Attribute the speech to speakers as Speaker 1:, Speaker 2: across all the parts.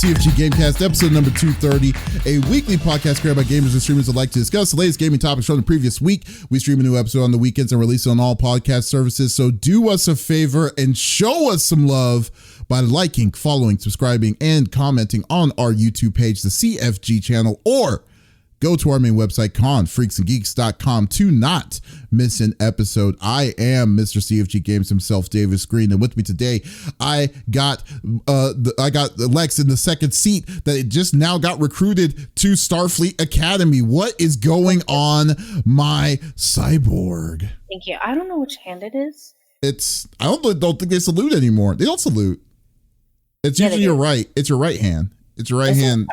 Speaker 1: CFG Game Cast, episode number 230, a weekly podcast created by gamers and streamers that like to discuss the latest gaming topics from the previous week. We stream a new episode on the weekends and release it on all podcast services, so do us a favor and show us some love by liking, following, subscribing, and commenting on our YouTube page, the CFG channel, or go to our main website, confreaksandgeeks.com, to not miss an episode. I am Mr. CFG Games himself, Davis Green, and with me today, I got Lex in the second seat that just now got recruited to Starfleet Academy. What is going on, my cyborg?
Speaker 2: Thank you. I don't know which hand it is.
Speaker 1: I don't think they salute anymore. They don't salute. It's usually your right. It's your right hand. It's your right hand.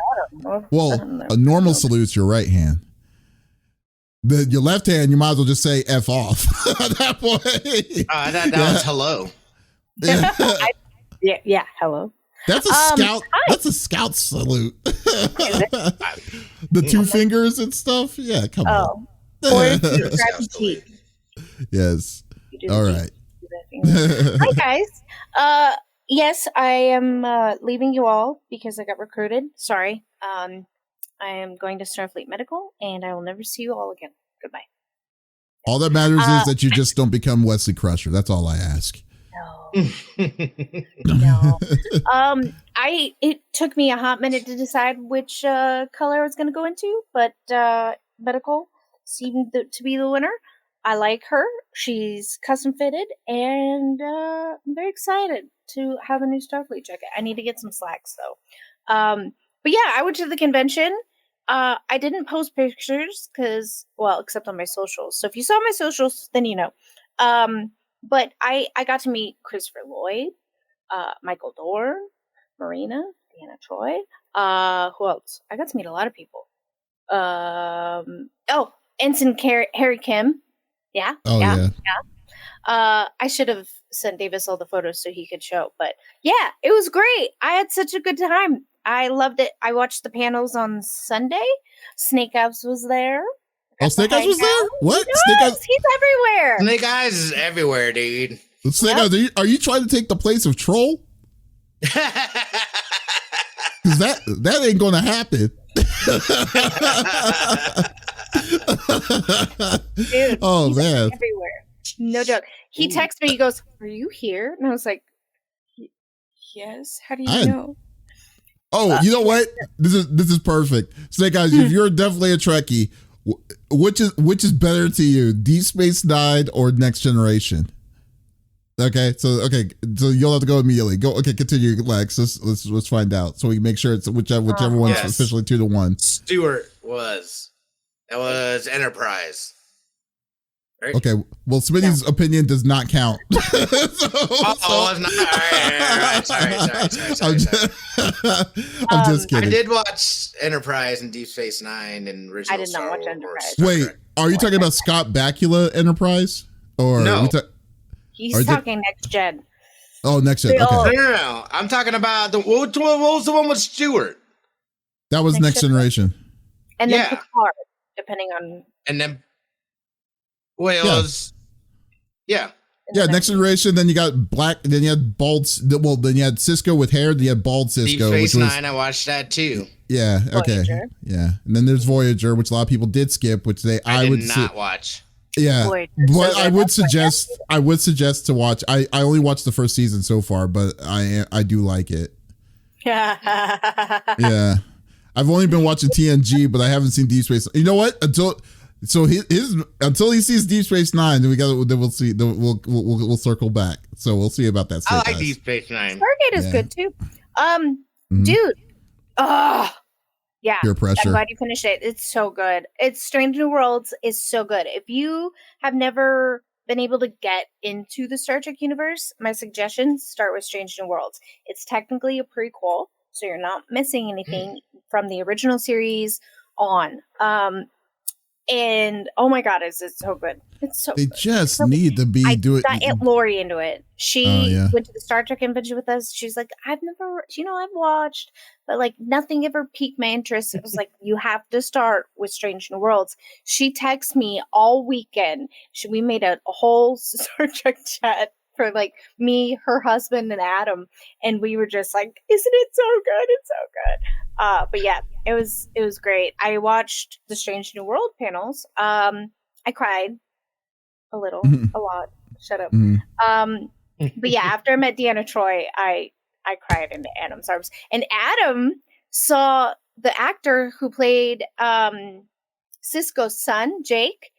Speaker 1: Well, a normal salute's your right hand. Your left hand, you might as well just say F off at that point.
Speaker 3: That was hello.
Speaker 2: Yeah, hello.
Speaker 1: That's a scout. Hi. That's a scout salute. The two fingers and stuff. Yeah, come on. Yes. All right.
Speaker 2: Hi, guys. Yes, I am leaving you all because I got recruited. Sorry. I am going to Starfleet Medical, and I will never see you all again. Goodbye.
Speaker 1: All that matters is that you just don't become Wesley Crusher. That's all I ask.
Speaker 2: No. It took me a hot minute to decide which color I was going to go into, but Medical seemed to be the winner. I like her. She's custom fitted, and I'm very excited to have a new Starfleet jacket. I need to get some slacks though. But yeah, I went to the convention. I didn't post pictures except on my socials. So if you saw my socials, then you know. But I got to meet Christopher Lloyd, Michael Dorn, Marina, Deanna Troy. Who else? I got to meet a lot of people. Ensign Harry Kim. Yeah.
Speaker 1: Oh, yeah.
Speaker 2: I should have sent Davis all the photos so he could show. But yeah, it was great. I had such a good time. I loved it. I watched the panels on Sunday. Snake Eyes was there.
Speaker 1: Oh, Snake Eyes was there? What?
Speaker 2: Yes, he's everywhere.
Speaker 3: Snake Eyes is everywhere, dude.
Speaker 1: Snake Eyes, are you trying to take the place of Troll? Because that ain't going to happen.
Speaker 2: Dude,
Speaker 1: oh man,
Speaker 2: everywhere. No joke. He texted me. He goes, "Are you here?" And I was like, "Yes." How do you know?
Speaker 1: Oh, you know what? This is perfect. Snake Eyes, if you're definitely a Trekkie, which is better to you, Deep Space Nine or Next Generation? Okay, so you'll have to go immediately. Go. Okay, continue, Lex. Let's find out so we can make sure it's whichever one's officially 2-1.
Speaker 3: Stewart was. That was Enterprise. Right?
Speaker 1: Okay, well, Smitty's opinion does not count.
Speaker 3: It's not. All right. Sorry.
Speaker 1: I'm just kidding.
Speaker 3: I did watch Enterprise and Deep Space Nine and original.
Speaker 2: I did not watch Enterprise.
Speaker 1: Wait, are you talking about Scott Bakula Enterprise? Or
Speaker 3: no.
Speaker 2: He's talking Next Gen.
Speaker 1: Oh, Next Gen. Okay.
Speaker 3: No. I'm talking about what was the one with Stewart?
Speaker 1: That was Next Generation.
Speaker 2: And then Picard, depending on.
Speaker 3: And then. Next
Speaker 1: Generation. Then you got black. Then you had bald. Well, then you had Cisco with hair. Then you had bald Cisco.
Speaker 3: Deep Space Nine. I watched that too.
Speaker 1: Yeah. Okay.
Speaker 2: Voyager.
Speaker 1: Yeah. And then there's Voyager, which a lot of people did skip, which I would
Speaker 3: not watch.
Speaker 1: Yeah,
Speaker 2: Voyager.
Speaker 1: but I would suggest to watch. I only watched the first season so far, but I do like it. Yeah, I've only been watching TNG, but I haven't seen Deep Space. You know what? Until he sees Deep Space Nine, then we'll see. We'll circle back. So we'll see about that.
Speaker 3: I like Deep Space Nine.
Speaker 2: Stargate is good too. Dude. Yeah.
Speaker 1: Peer pressure.
Speaker 2: I'm glad you finished it. It's so good. It's Strange New Worlds is so good. If you have never been able to get into the Star Trek universe, my suggestion: start with Strange New Worlds. It's technically a prequel, so you're not missing anything from the original series on. And oh my god, is it so good? It's so
Speaker 1: they
Speaker 2: good.
Speaker 1: just need to be doing.
Speaker 2: I got Aunt Lori into it. She went to the Star Trek convention with us. She's like, I've watched, but like nothing ever piqued my interest. It was like, you have to start with Strange New Worlds. She texted me all weekend. We made a whole Star Trek chat for like me, her husband, and Adam, and we were just like, "Isn't it so good? It's so good." But yeah, it was great. I watched the Strange New World panels. I cried a little, a lot. Shut up. But yeah, after I met Deanna Troy, I cried into Adam's arms, and Adam saw the actor who played Cisco's son, Jake.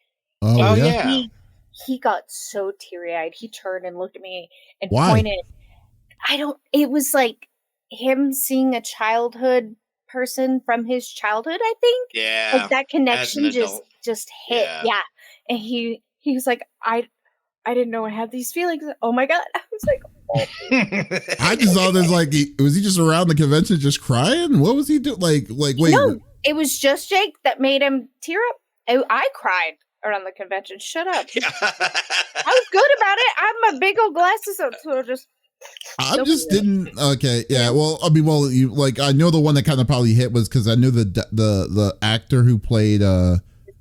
Speaker 1: Oh yeah.
Speaker 2: He got so teary-eyed. He turned and looked at me and
Speaker 1: Why?
Speaker 2: pointed. It was like him seeing a childhood person from his childhood, I think.
Speaker 3: Yeah.
Speaker 2: Like that connection just hit. Yeah. And he was like, I didn't know I had these feelings. Oh my God. I was like, oh.
Speaker 1: I just saw this, like, was he just around the convention just crying? What was he doing? Like, wait.
Speaker 2: No, it was just Jake that made him tear up. I cried around the convention. Shut up.
Speaker 3: Yeah.
Speaker 2: I was good about it. I have my big old glasses up, so
Speaker 1: I just didn't. Okay, yeah. Well, I mean, you like. I know the one that kind of probably hit was because I knew the actor who played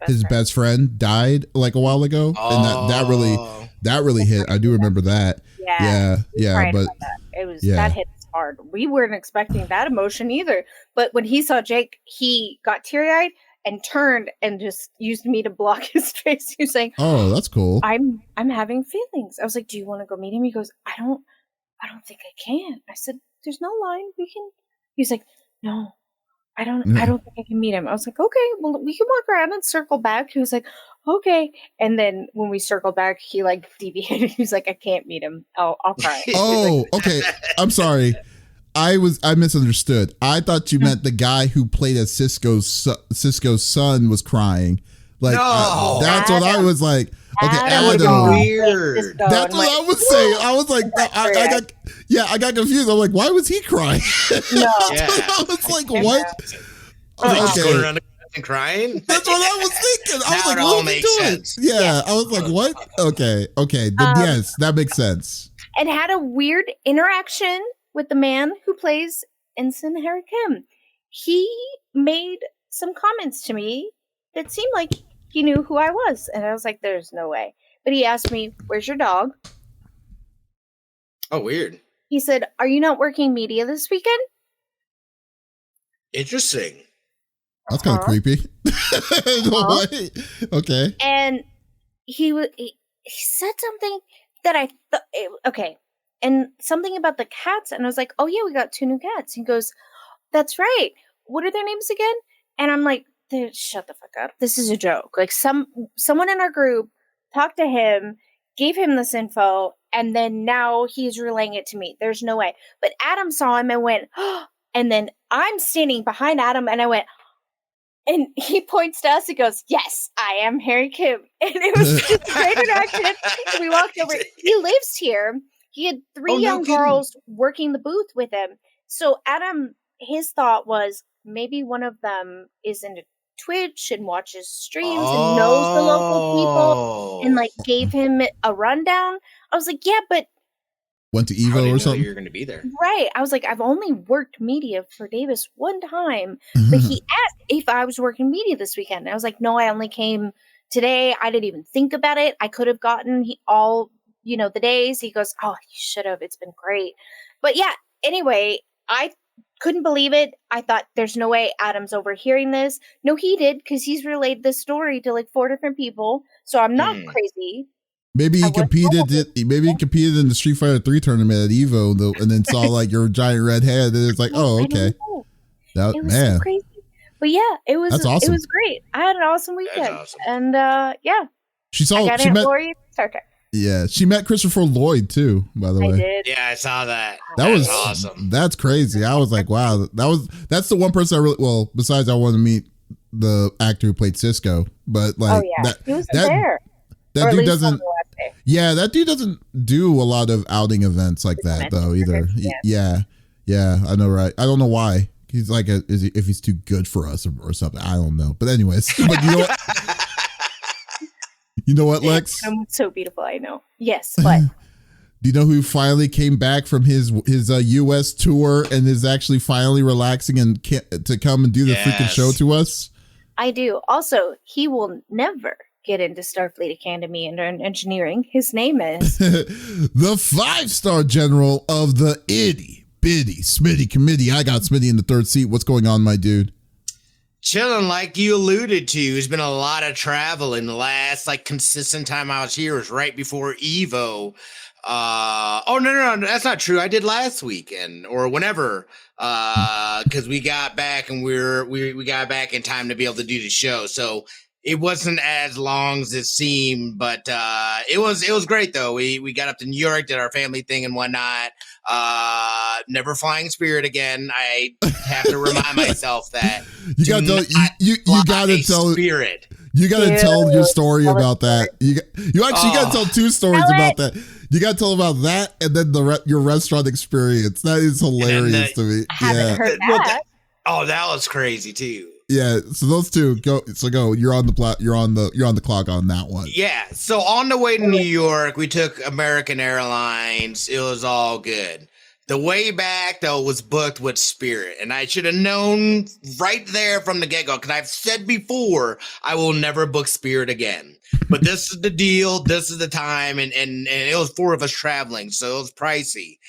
Speaker 1: his best friend died like a while ago, and that really hit. I do remember that. Yeah. But
Speaker 2: that hit hard. We weren't expecting that emotion either. But when he saw Jake, he got teary-eyed and turned and just used me to block his face. He was saying,
Speaker 1: "Oh, that's cool.
Speaker 2: I'm having feelings." I was like, "Do you want to go meet him?" He goes, I don't think I can. I said, "There's no line. We can." He's like, "No, I don't think I can meet him." I was like, "Okay, well, we can walk around and circle back." He was like, "Okay." And then when we circled back, he like deviated. He was like, "I can't meet him. I'll cry."
Speaker 1: Oh, okay. I'm sorry. I misunderstood. I thought you meant the guy who played as Cisco's son was crying. Like,
Speaker 3: no,
Speaker 1: that's
Speaker 3: Adam.
Speaker 1: What I was like. Okay,
Speaker 3: Adam. Weird.
Speaker 1: That's what I was saying. I was like, I got confused. I'm like, why was he crying?
Speaker 2: No.
Speaker 1: I was like, what?
Speaker 3: Just going around and crying?
Speaker 1: That's what I was thinking. I was
Speaker 3: now
Speaker 1: like,
Speaker 3: it all makes sense.
Speaker 1: Yeah, I was like, what? Okay. Then yes, that makes sense.
Speaker 2: And had a weird interaction with the man who plays Ensign Harry Kim. He made some comments to me that seemed like he knew who I was. And I was like, there's no way. But he asked me, "Where's your dog?"
Speaker 3: Oh, weird.
Speaker 2: He said, "Are you not working media this weekend?"
Speaker 3: Interesting.
Speaker 1: That's kind of creepy. No way. Okay.
Speaker 2: And he said something that I thought, okay. And something about the cats. And I was like, "Oh yeah, we got 2 new cats." He goes, "That's right. What are their names again?" And I'm like, shut the fuck up. This is a joke. Like someone in our group talked to him, gave him this info, and then now he's relaying it to me. There's no way. But Adam saw him and went, "Oh," and then I'm standing behind Adam and I went, and he points to us and goes, "Yes, I am Harry Kim." And it was just a great interaction. And we walked over. He lives here. He had 3 young girls working the booth with him. So Adam, his thought was maybe one of them is into Twitch and watches streams and knows the local people and like gave him a rundown. I was like, yeah, but
Speaker 1: went to Evo or something.
Speaker 3: You're going to be there,
Speaker 2: right? I was like, I've only worked media for Davis one time, but he asked if I was working media this weekend. And I was like, no, I only came today. I didn't even think about it. I could have gotten all the days. He goes, "Oh, you should have. It's been great." But yeah, anyway, I couldn't believe it. I thought, there's no way Adam's overhearing this. No, he did, because he's relayed this story to like 4 different people. So I'm not crazy.
Speaker 1: Maybe he competed. Maybe he competed in the Street Fighter 3 tournament at Evo, and then saw like your giant red head, and it's like, oh, okay.
Speaker 2: It was so crazy. But yeah,
Speaker 1: that's awesome.
Speaker 2: It was great. I had an awesome weekend,
Speaker 3: awesome.
Speaker 2: and yeah,
Speaker 1: she
Speaker 2: met Lori Star Trek.
Speaker 1: Yeah, she met Christopher Lloyd too, by the way.
Speaker 2: I did.
Speaker 3: Yeah, I saw that.
Speaker 1: That was
Speaker 3: awesome.
Speaker 1: That's crazy. I was like, wow, that's the one person I really, well, besides I wanted to meet the actor who played Cisco, but like
Speaker 2: he was there.
Speaker 1: That dude doesn't. Yeah, that dude doesn't do a lot of outing events like that though either. Yeah, I know, right? I don't know why. He's like, if he's too good for us or something. I don't know. But anyways, but you know what? You know what, Lex?
Speaker 2: I'm so beautiful. I know. Yes, but
Speaker 1: do you know who finally came back from his U.S. tour and is actually finally relaxing and to come and do the freaking show to us?
Speaker 2: I do. Also, he will never get into Starfleet Academy and learn engineering. His name is
Speaker 1: the 5-star general of the itty bitty Smitty committee. I got Smitty in the third seat. What's going on, my dude?
Speaker 3: Chilling, like you alluded to. There's been a lot of travel in the last consistent time I was here was right before Evo. No, that's not true. I did last weekend or whenever, because we got back and we got back in time to be able to do the show. So it wasn't as long as it seemed, but it was great though. We got up to New York, did our family thing and whatnot. Never flying Spirit again. I have to remind myself that
Speaker 1: you got to tell Spirit. You got to tell your story about that. You actually got to tell two stories about that. You got to tell about that and then your restaurant experience. That is hilarious to me.
Speaker 2: I haven't heard that.
Speaker 3: That was crazy too.
Speaker 1: Yeah, so those two go. So go. You're on the clock on that one.
Speaker 3: Yeah. So on the way to New York, we took American Airlines. It was all good. The way back though was booked with Spirit, and I should have known right there from the get-go because I've said before I will never book Spirit again. But this is the deal. This is the time, and it was 4 of us traveling, so it was pricey.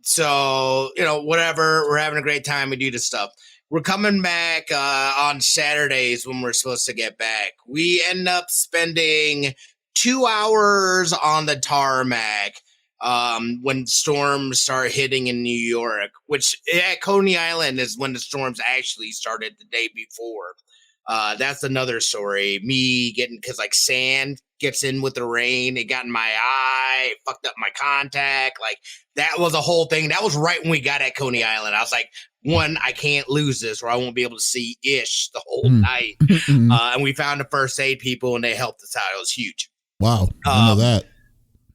Speaker 3: So whatever. We're having a great time. We do this stuff. We're coming back on Saturdays when we're supposed to get back. We end up spending 2 hours on the tarmac when storms start hitting in New York, which at Coney Island is when the storms actually started the day before. That's another story. Me getting, because sand gets in with the rain. It got in my eye, fucked up my contact. That was a whole thing. That was right when we got at Coney Island. I was like, one, I can't lose this or I won't be able to see ish the whole night. And we found the first aid people and they helped us out. It was huge.
Speaker 1: Wow. I know that.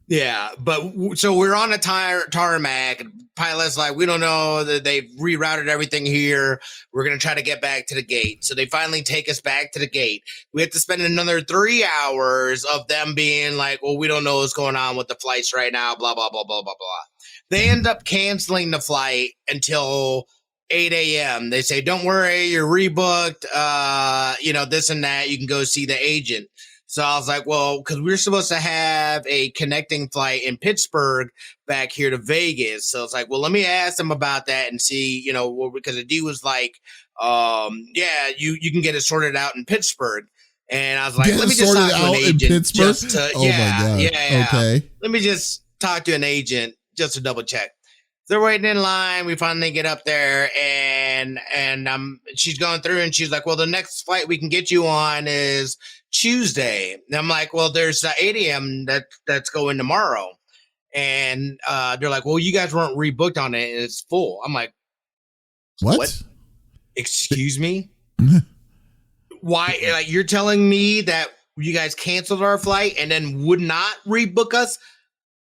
Speaker 3: Yeah, but so we're on a tarmac. Pilot's like, we don't know that they've rerouted everything here. We're going to try to get back to the gate. So they finally take us back to the gate. We have to spend another 3 hours of them being like, well, we don't know what's going on with the flights right now, blah, blah, blah, blah, blah, blah. They end up canceling the flight until 8 a.m. They say, don't worry, you're rebooked, this and that. You can go see the agent. So I was like, well, because we were supposed to have a connecting flight in Pittsburgh back here to Vegas. So it's like, well, let me ask them about that and see, because the dude was like, you can get it sorted out in Pittsburgh. And I was like, let me just talk to an agent. Yeah.
Speaker 1: Okay.
Speaker 3: Let me just talk to an agent just to double check. They're waiting in line. We finally get up there and she's going through and she's like, well, the next flight we can get you on is Tuesday. And I'm like, well, there's 8 a.m. that's going tomorrow. And they're like, well, you guys weren't rebooked on it. It's full. I'm like, what? Excuse me? Why? You're telling me that you guys canceled our flight and then would not rebook us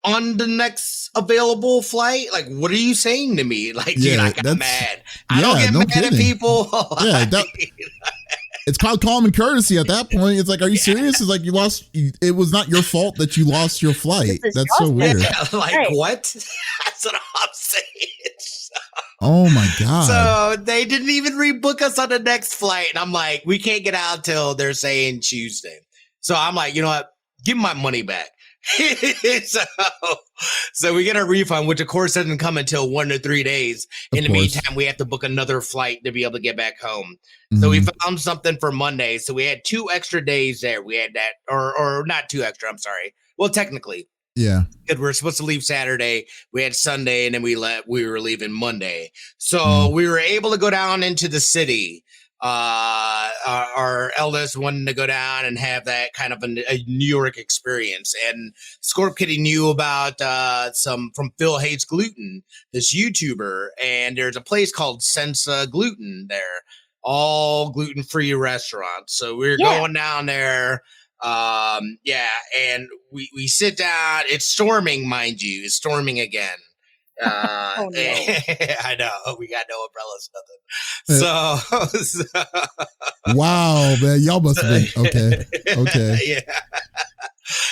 Speaker 3: on the next available flight? What are you saying to me? Dude, I got mad. I don't get mad at people.
Speaker 1: It's called common courtesy at that point. It's like, are you serious? It's like it was not your fault that you lost your flight. That's so weird.
Speaker 3: What? That's what I'm saying.
Speaker 1: Oh my God.
Speaker 3: So they didn't even rebook us on the next flight. And I'm like, we can't get out till they're saying Tuesday. So I'm like, you know what? Give me my money back. So we get a refund, which of course doesn't come until 1 to 3 days. In the meantime, we have to book another flight to be able to get back home. So we found something for Monday. So we had 2 extra days there. We had that, or not 2 extra. I'm sorry. Well, technically,
Speaker 1: yeah,
Speaker 3: because we're supposed to leave Saturday. We had Sunday, and then we were leaving Monday. So we were able to go down into the city. Our eldest wanted to go down and have that kind of a New York experience. And Scorp Kitty knew about from Phil Hates Gluten, this YouTuber, and there's a place called Sensa Gluten there, all gluten-free restaurants. So we're going down there. And we sit down. It's storming, mind you. It's storming again.
Speaker 2: Oh, no.
Speaker 3: I know we got no umbrellas, nothing. So
Speaker 1: wow, man, y'all must have been okay.
Speaker 3: Yeah.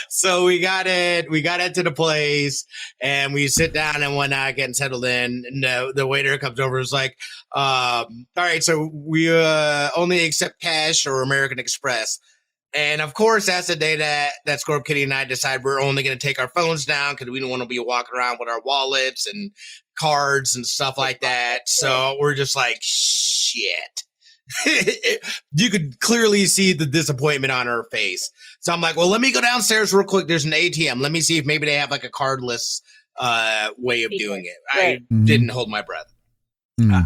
Speaker 3: So we got into the place and we sit down and whatnot, getting settled in. And the waiter comes over and is like, all right, so we only accept cash or American Express. And of course, that's the day that Scorp Kitty and I decide we're only going to take our phones down because we don't want to be walking around with our wallets and cards and stuff like that. So we're just like, shit. You could clearly see the disappointment on her face. So I'm like, well, let me go downstairs real quick. There's an ATM. Let me see if maybe they have like a cardless way of doing it. I didn't hold my breath.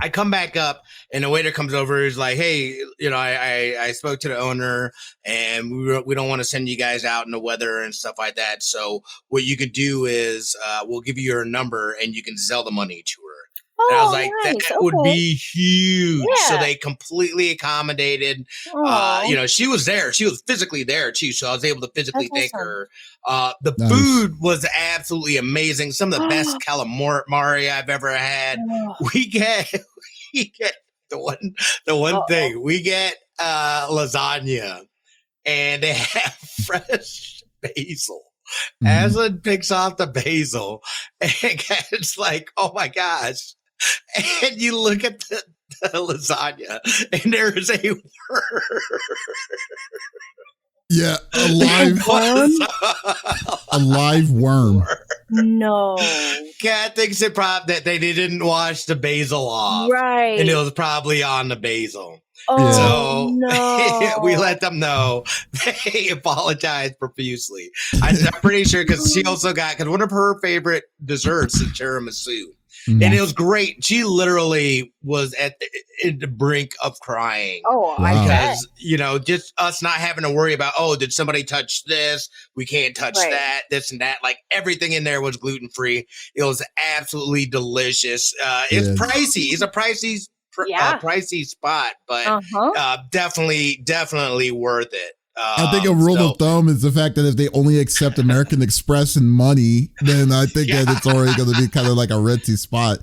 Speaker 3: I come back up and the waiter comes over. He's like, hey, I spoke to the owner and we don't want to send you guys out in the weather and stuff like that. So what you could do is we'll give you your number and you can sell the money to her. And I was like, nice. That would be huge. Yeah. So they completely accommodated. She was there. She was physically there too. So I was able to physically thank her. The food was absolutely amazing. Some of the best calamari I've ever had. We get the one thing. We get lasagna and they have fresh basil. Aslan picks off the basil and it's like, oh my gosh. And you look at the lasagna and there is a worm.
Speaker 1: Yeah, a live worm.
Speaker 2: No.
Speaker 3: Cat thinks that they didn't wash the basil off.
Speaker 2: Right.
Speaker 3: And it was probably on the basil.
Speaker 2: Oh, no.
Speaker 3: We let them know. They apologized profusely. I'm pretty sure because she also got, because one of her favorite desserts is tiramisu. And it was great. She literally was at the brink of crying.
Speaker 2: Oh, wow.
Speaker 3: Because, just us not having to worry about, did somebody touch this? We can't touch that, this and that. Like everything in there was gluten-free. It was absolutely delicious. It's pricey. It's a pricey spot, but definitely worth it.
Speaker 1: I think a rule of thumb is the fact that if they only accept American Express and money, then I think that it's already going to be kind of like a renty spot.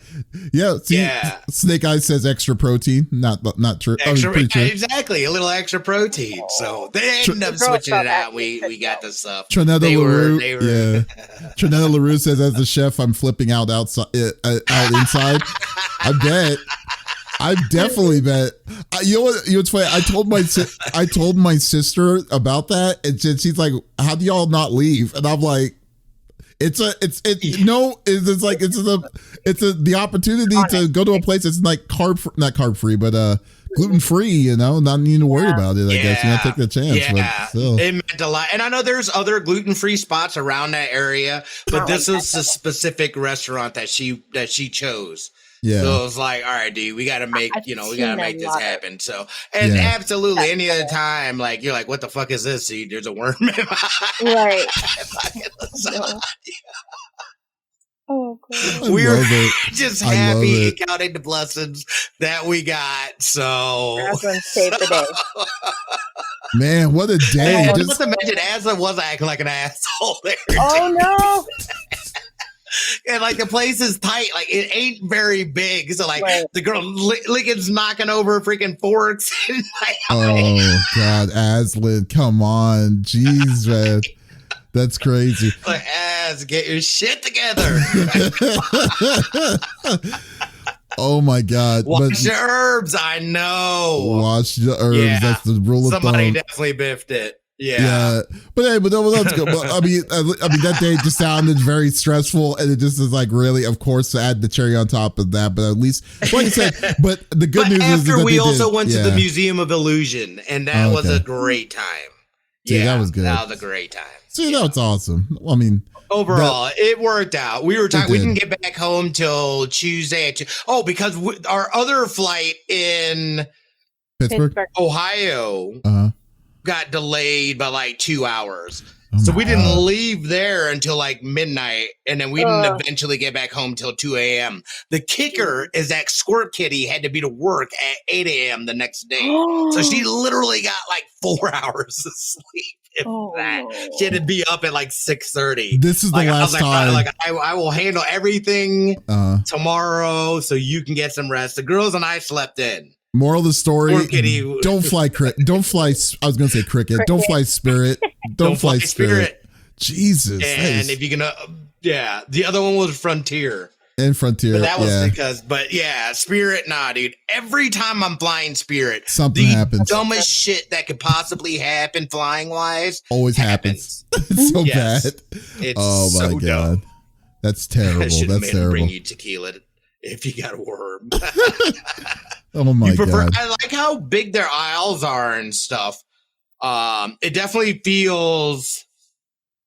Speaker 1: Yeah. See, Snake Eyes says extra protein. Not true.
Speaker 3: True. Exactly. A little extra protein. So they ended up switching it out. We got the stuff.
Speaker 1: Trinetta LaRue. Trinetta LaRue says, as a chef, I'm flipping out inside. I definitely bet. You know what's funny? I told my sister about that, and she's like, "How do y'all not leave?" And I'm like, "It's the opportunity to go to a place that's like not carb free, but gluten free. Not needing to worry about it. I guess take the chance.
Speaker 3: Yeah, it meant a lot. And I know there's other gluten free spots around that area, but this is a specific restaurant that she chose.
Speaker 1: Yeah.
Speaker 3: So it was like, all right, dude, we got to make, we got to make this happen. So, and absolutely any other time, like, you're like, what the fuck is this? See, there's a worm in my
Speaker 2: right.
Speaker 3: Oh, God. We're just happy counting the blessings that we got. So,
Speaker 2: Aslan saved the day.
Speaker 1: Man, what a day.
Speaker 3: Just to mention, Aslan was acting like an asshole there.
Speaker 2: Oh, no.
Speaker 3: And like the place is tight, like it ain't very big. So like the girl Lincoln's knocking over freaking forks.
Speaker 1: Oh God, Aslan, come on, jeez, man, that's crazy.
Speaker 3: Like, get your shit together.
Speaker 1: Oh my God,
Speaker 3: wash the herbs. I know.
Speaker 1: Wash the herbs. Yeah. That's the rule of thumb.
Speaker 3: Somebody definitely biffed it. Yeah.
Speaker 1: But that's good. But, I mean, that day just sounded very stressful, and it just is like really, of course, to add the cherry on top of that. But at least, like I said, but the good news is that
Speaker 3: we also went to the Museum of Illusion, and that was a great time.
Speaker 1: See, that was good.
Speaker 3: That was a great time.
Speaker 1: See, that's awesome. I mean,
Speaker 3: overall, it worked out. We were talking. We didn't get back home till Tuesday. Because our other flight in
Speaker 1: Pittsburgh,
Speaker 3: Ohio. Got delayed by like 2 hours. So we didn't leave there until like midnight. And then we didn't eventually get back home till 2 a.m. The kicker is that Squirt Kitty had to be to work at 8 a.m. the next day. So she literally got like 4 hours of sleep. She had to be up at like 6:30.
Speaker 1: This is the last time.
Speaker 3: I will handle everything tomorrow so you can get some rest. The girls and I slept in.
Speaker 1: Moral of the story: don't fly cricket. Don't fly. I was going to say cricket. Don't fly Spirit. Don't fly Spirit. Jesus.
Speaker 3: And if you can, the other one was Frontier.
Speaker 1: And Frontier.
Speaker 3: But that was because, Spirit, nah, dude. Every time I'm flying Spirit,
Speaker 1: something happens.
Speaker 3: Dumbest shit that could possibly happen flying wise
Speaker 1: always happens. It's so bad. It's my God.
Speaker 3: Dumb.
Speaker 1: That's terrible. That's terrible.
Speaker 3: Bring you tequila if you got a worm.
Speaker 1: Oh my God.
Speaker 3: I like how big their aisles are and stuff. It definitely feels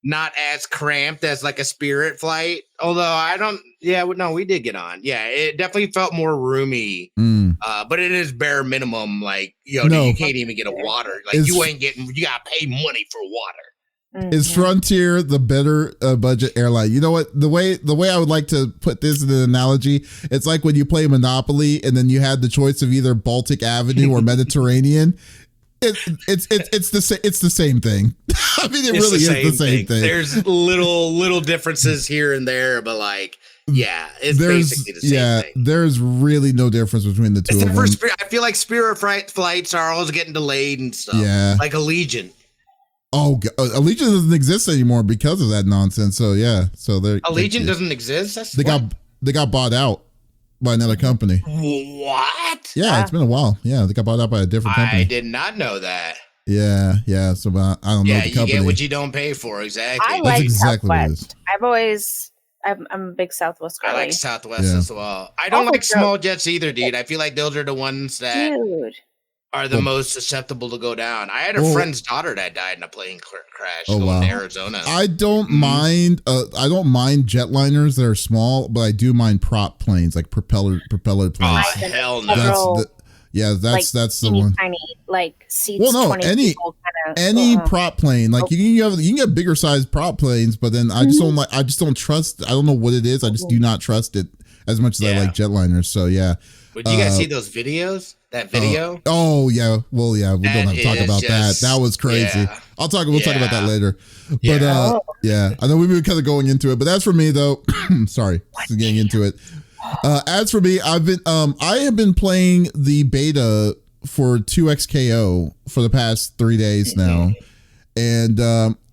Speaker 3: not as cramped as like a Spirit flight. Although we did get on. Yeah, it definitely felt more roomy. But it is bare minimum. Like, you can't even get a water. Like, you gotta pay money for water.
Speaker 1: Is Frontier the better budget airline? You know what? The way I would like to put this in an analogy, it's like when you play Monopoly and then you had the choice of either Baltic Avenue or Mediterranean. It's the same thing. I mean, it really is the same thing.
Speaker 3: There's little differences here and there, but it's basically the same thing.
Speaker 1: There's really no difference between the two of them.
Speaker 3: I feel like Spirit flights are always getting delayed and stuff.
Speaker 1: Yeah,
Speaker 3: like Allegiant.
Speaker 1: Oh, Allegiant doesn't exist anymore because of that nonsense. So
Speaker 3: Allegiant doesn't exist.
Speaker 1: They got bought out by another company.
Speaker 3: What?
Speaker 1: Yeah, it's been a while. Yeah, they got bought out by a different company.
Speaker 3: I did not know that.
Speaker 1: Yeah. So I don't know the company.
Speaker 3: You get what you don't pay for. Exactly.
Speaker 2: I like Southwest. I'm a big Southwest girl.
Speaker 3: I like Southwest as well. I don't like small jets either, dude. I feel like those are the ones that are the most susceptible to go down. I had a friend's daughter that died in a plane crash going to Arizona.
Speaker 1: I don't mind. I don't mind jetliners that are small, but I do mind prop planes like propeller planes.
Speaker 3: Oh, hell no!
Speaker 1: That's the one.
Speaker 2: Tiny, like seats.
Speaker 1: Well, no,
Speaker 2: 20 people
Speaker 1: any prop plane, like you can get bigger sized prop planes, but then I just don't like. I just don't trust. I don't know what it is. I just do not trust it as much as I like jetliners. So yeah.
Speaker 3: Did you guys see those videos? That video?
Speaker 1: Oh yeah. Well, yeah. We don't have to talk about that. That was crazy.
Speaker 3: Yeah.
Speaker 1: We'll talk about that later. But I know we've been kind of going into it. But as for me though, sorry, getting into it. As for me, I have been playing the beta for 2XKO for the past 3 days now, and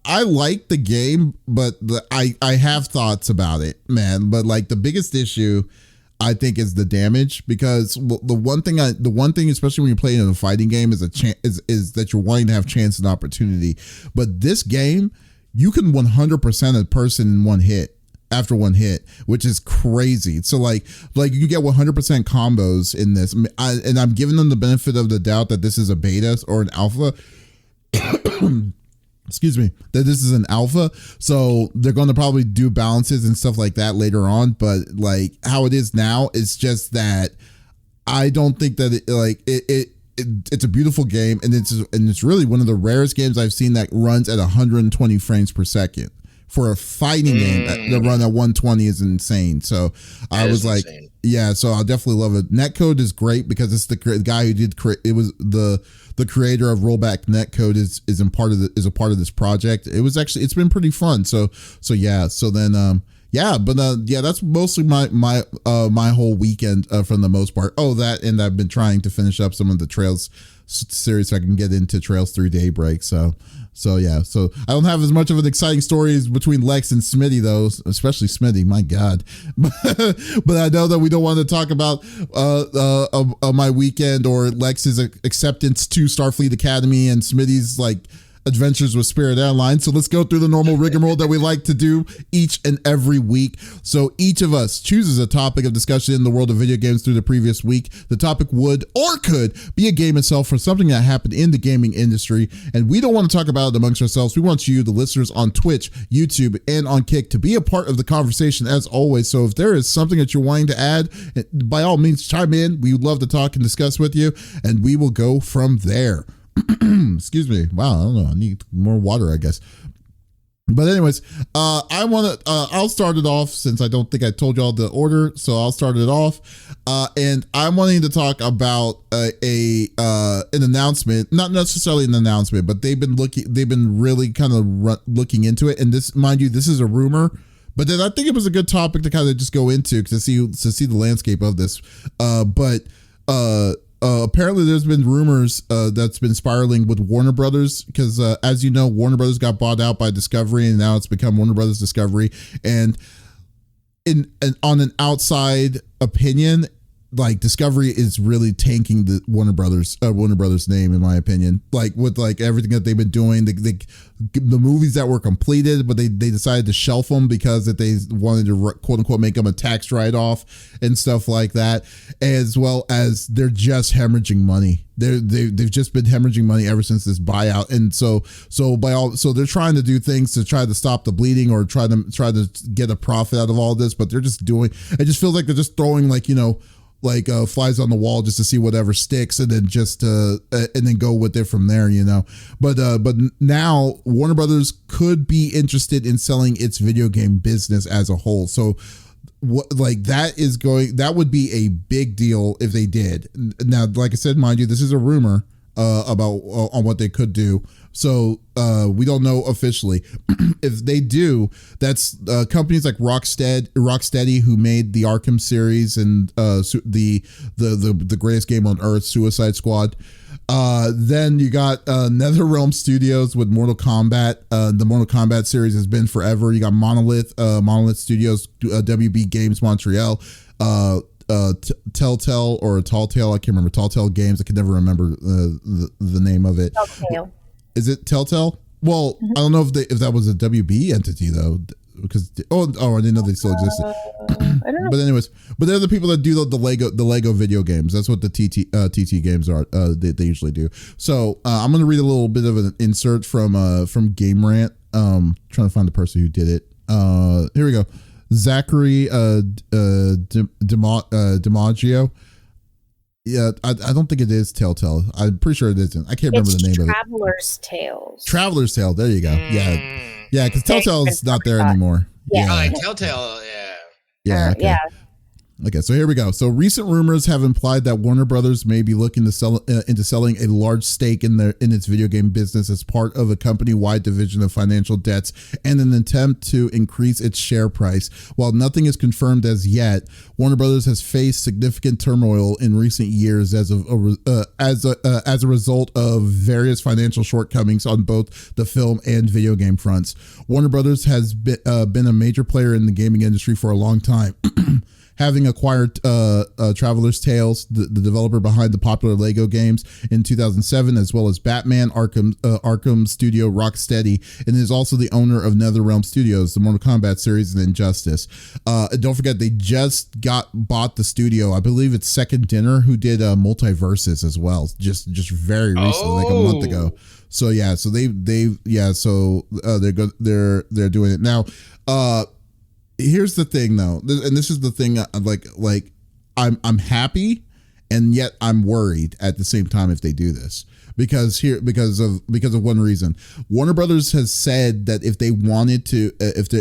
Speaker 1: I like the game, but I have thoughts about it, man. But like the biggest issue, I think, is the damage, because the one thing, especially when you're playing in a fighting game, is is that you're wanting to have chance and opportunity. But this game, you can 100% a person in one hit. After one hit, which is crazy. So like you get 100% combos in this, and I'm giving them the benefit of the doubt that this is a beta or an alpha. Excuse me, that this is an alpha, so they're going to probably do balances and stuff like that later on. But like how it is now, it's just that I don't think that it's a beautiful game, and it's really one of the rarest games I've seen that runs at 120 frames per second. For a fighting game, the run at 120 is insane. So I was like, insane. So I definitely love it. Netcode is great because it's the guy who did it was the creator of Rollback Netcode is a part of this project. It's been pretty fun. So then that's mostly my whole weekend for the most part. Oh, that, and I've been trying to finish up some of the Trails series so I can get into Trails through Daybreak. So I don't have as much of an exciting story as between Lex and Smitty, though, especially Smitty. My God, but I know that we don't want to talk about my weekend or Lex's acceptance to Starfleet Academy and Smitty's adventures with Spirit Airlines. So let's go through the normal rigmarole that we like to do each and every week. So each of us chooses a topic of discussion in the world of video games through the previous week. The topic would or could be a game itself or something that happened in the gaming industry. And we don't want to talk about it amongst ourselves. We want you, the listeners on Twitch, YouTube, and on Kick, to be a part of the conversation as always. So if there is something that you're wanting to add, by all means, chime in. We would love to talk and discuss with you, and we will go from there. Excuse me. Wow, I don't know. I need more water, I guess. But anyways, I'll start it off, since I don't think I told y'all the order, so I'll start it off. And I'm wanting to talk about an announcement, not necessarily an announcement, but they've been really kind of looking into it. And this, mind you, this is a rumor, but then I think it was a good topic to kind of just go into to see the landscape of this. Apparently there's been rumors that's been spiraling with Warner Brothers, because as you know, Warner Brothers got bought out by Discovery, and now it's become Warner Brothers Discovery. And on an outside opinion, like Discovery is really tanking the Warner Brothers name, in my opinion. Like with like everything that they've been doing, the movies that were completed, but they decided to shelf them because that they wanted to quote unquote make them a tax write off and stuff like that, as well as they're just hemorrhaging money. They've just been hemorrhaging money ever since this buyout, and so they're trying to do things to try to stop the bleeding or try to get a profit out of all this, but they're just doing. It just feels like they're just throwing like flies on the wall just to see whatever sticks, and then and then go with it from there, But now Warner Brothers could be interested in selling its video game business as a whole. So that would be a big deal if they did. Now, like I said, mind you, this is a rumor about on what they could do. So we don't know officially. If they do, that's companies like Rocksteady, who made the Arkham series and the greatest game on earth, Suicide Squad. Then you got NetherRealm Studios with Mortal Kombat. The Mortal Kombat series has been forever. You got Monolith Studios, WB Games Montreal. Telltale or Telltale, I can't remember. Telltale Games, I can never remember the name of it.
Speaker 2: Telltale.
Speaker 1: Is it Telltale? Well, I don't know if that was a WB entity though, because I didn't know they still existed.
Speaker 2: I don't know.
Speaker 1: But anyways, they're the people that do the Lego video games. That's what the TT games are. They usually do. So I'm gonna read a little bit of an insert from Game Rant. Trying to find the person who did it. Here we go. Zachary DiMaggio. Yeah, I don't think it is Telltale. I'm pretty sure it isn't. I can't remember the name of it.
Speaker 2: Traveler's Tales.
Speaker 1: Traveler's Tale. There you go. Yeah, because Telltale's not there anymore.
Speaker 3: Yeah, Telltale.
Speaker 1: Yeah. Okay.
Speaker 2: Yeah.
Speaker 1: Okay, so here we go. So recent rumors have implied that Warner Brothers may be looking to sell into selling a large stake in its video game business as part of a company-wide division of financial debts and an attempt to increase its share price. While nothing is confirmed as yet, Warner Brothers has faced significant turmoil in recent years as a result of various financial shortcomings on both the film and video game fronts. Warner Brothers has been a major player in the gaming industry for a long time. Having acquired Traveler's Tales, the developer behind the popular Lego games in 2007, as well as Batman, Arkham Studio, Rocksteady, and is also the owner of NetherRealm Studios, the Mortal Kombat series, and Injustice. And don't forget, they just bought the studio. I believe it's Second Dinner, who did Multiverses as well, just very recently, like a month ago. So yeah, so they're doing it now. Here's the thing though, and this is the thing, like I'm happy and yet I'm worried at the same time if they do this, because of one reason. Warner Brothers has said that if they wanted to,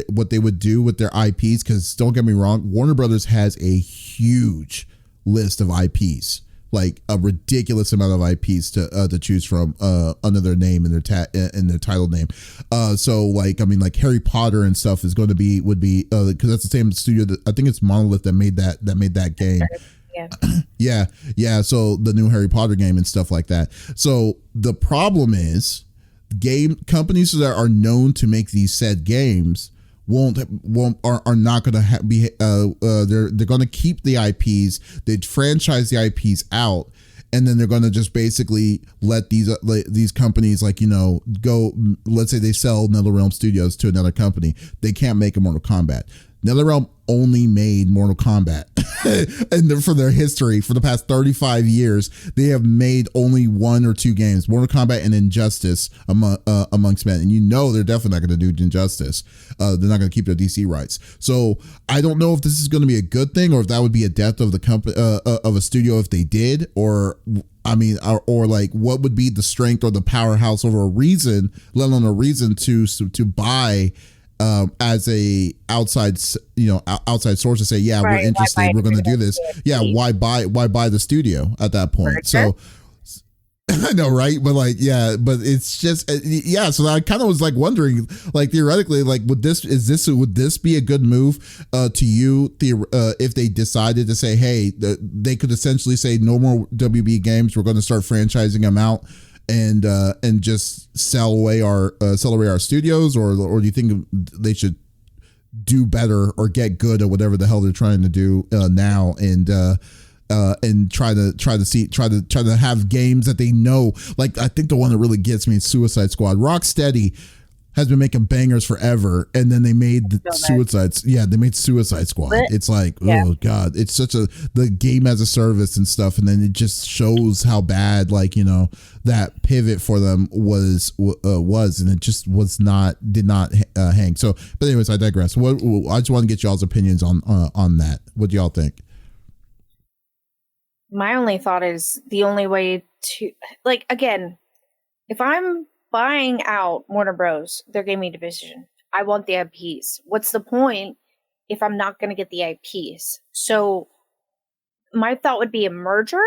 Speaker 1: what they would do with their IPs, because don't get me wrong, Warner Brothers has a huge list of IPs, like a ridiculous amount of IPs to choose from under their name and their title name. So like, I mean, like Harry Potter and stuff would be because that's the same studio that I think it's Monolith that made that game. Yeah. So the new Harry Potter game and stuff like that. So the problem is game companies that are known to make these said games are not going to be they're going to keep the IPs. They'd franchise the IPs out, and then they're going to just basically let these companies, like, go. Let's say they sell NetherRealm Studios to another company. They can't make a Mortal Kombat. NetherRealm only made Mortal Kombat, and for their history, for the past 35 years, they have made only one or two games: Mortal Kombat and Injustice amongst men. And they're definitely not going to do Injustice. They're not going to keep their DC rights. So I don't know if this is going to be a good thing, or if that would be a death of the company of a studio if they did, or like what would be the strength or the powerhouse over a reason, let alone a reason to buy. As a outside source to say, yeah, we're interested, we're going to do this. Yeah, why buy the studio at that point? So I know, right? But like, yeah, but it's just, yeah. So I kind of was like wondering, like theoretically, like would this be a good move to you if they decided to say, hey, they could essentially say no more WB games, we're going to start franchising them out. And just sell away our studios, or do you think they should do better or get good at whatever the hell they're trying to do now, and try to have games that they know. Like, I think the one that really gets me is Suicide Squad. Rocksteady has been making bangers forever, and then they made they made Suicide Squad. It's like, oh god, it's such the game as a service and stuff, and then it just shows how bad, like, you know, that pivot for them was, and it just did not hang. So, but anyways, I digress. I just want to get y'all's opinions on that. What do y'all think?
Speaker 2: My only thought is the only way to, like, again, if I'm buying out Warner Bros., their gaming division, I want the IPs. What's the point if I'm not going to get the IPs? So my thought would be a merger.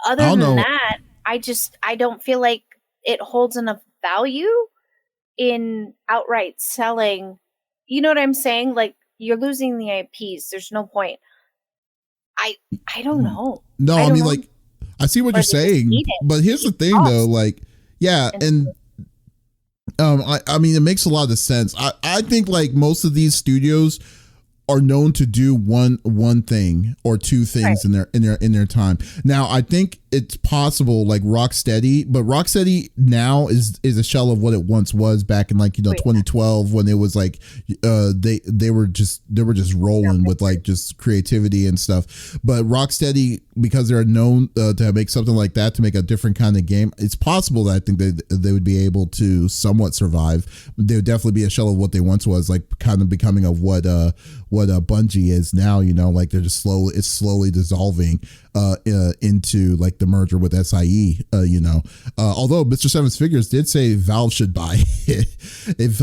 Speaker 2: Other than that, I don't feel like it holds enough value in outright selling. You know what I'm saying? Like, you're losing the IPs. There's no point. I don't know.
Speaker 1: No, I mean, like, I see what you're saying, but here's the thing, though. Like, yeah, and I mean, it makes a lot of sense. I think, like, most of these studios are known to do one thing or two things in their time. Now, I think it's possible, like Rocksteady, but Rocksteady now is a shell of what it once was back in, like, you know, 2012, when it was like they were just rolling with, like, just creativity and stuff. But Rocksteady, because they're known to make something like that, to make a different kind of game, it's possible that I think they would be able to somewhat survive. They would definitely be a shell of what they once was, like, kind of becoming of what Bungie is now, you know, like, they're just slowly dissolving into, like, the merger with SIE, you know, although Mr. Seven Figures did say Valve should buy it. If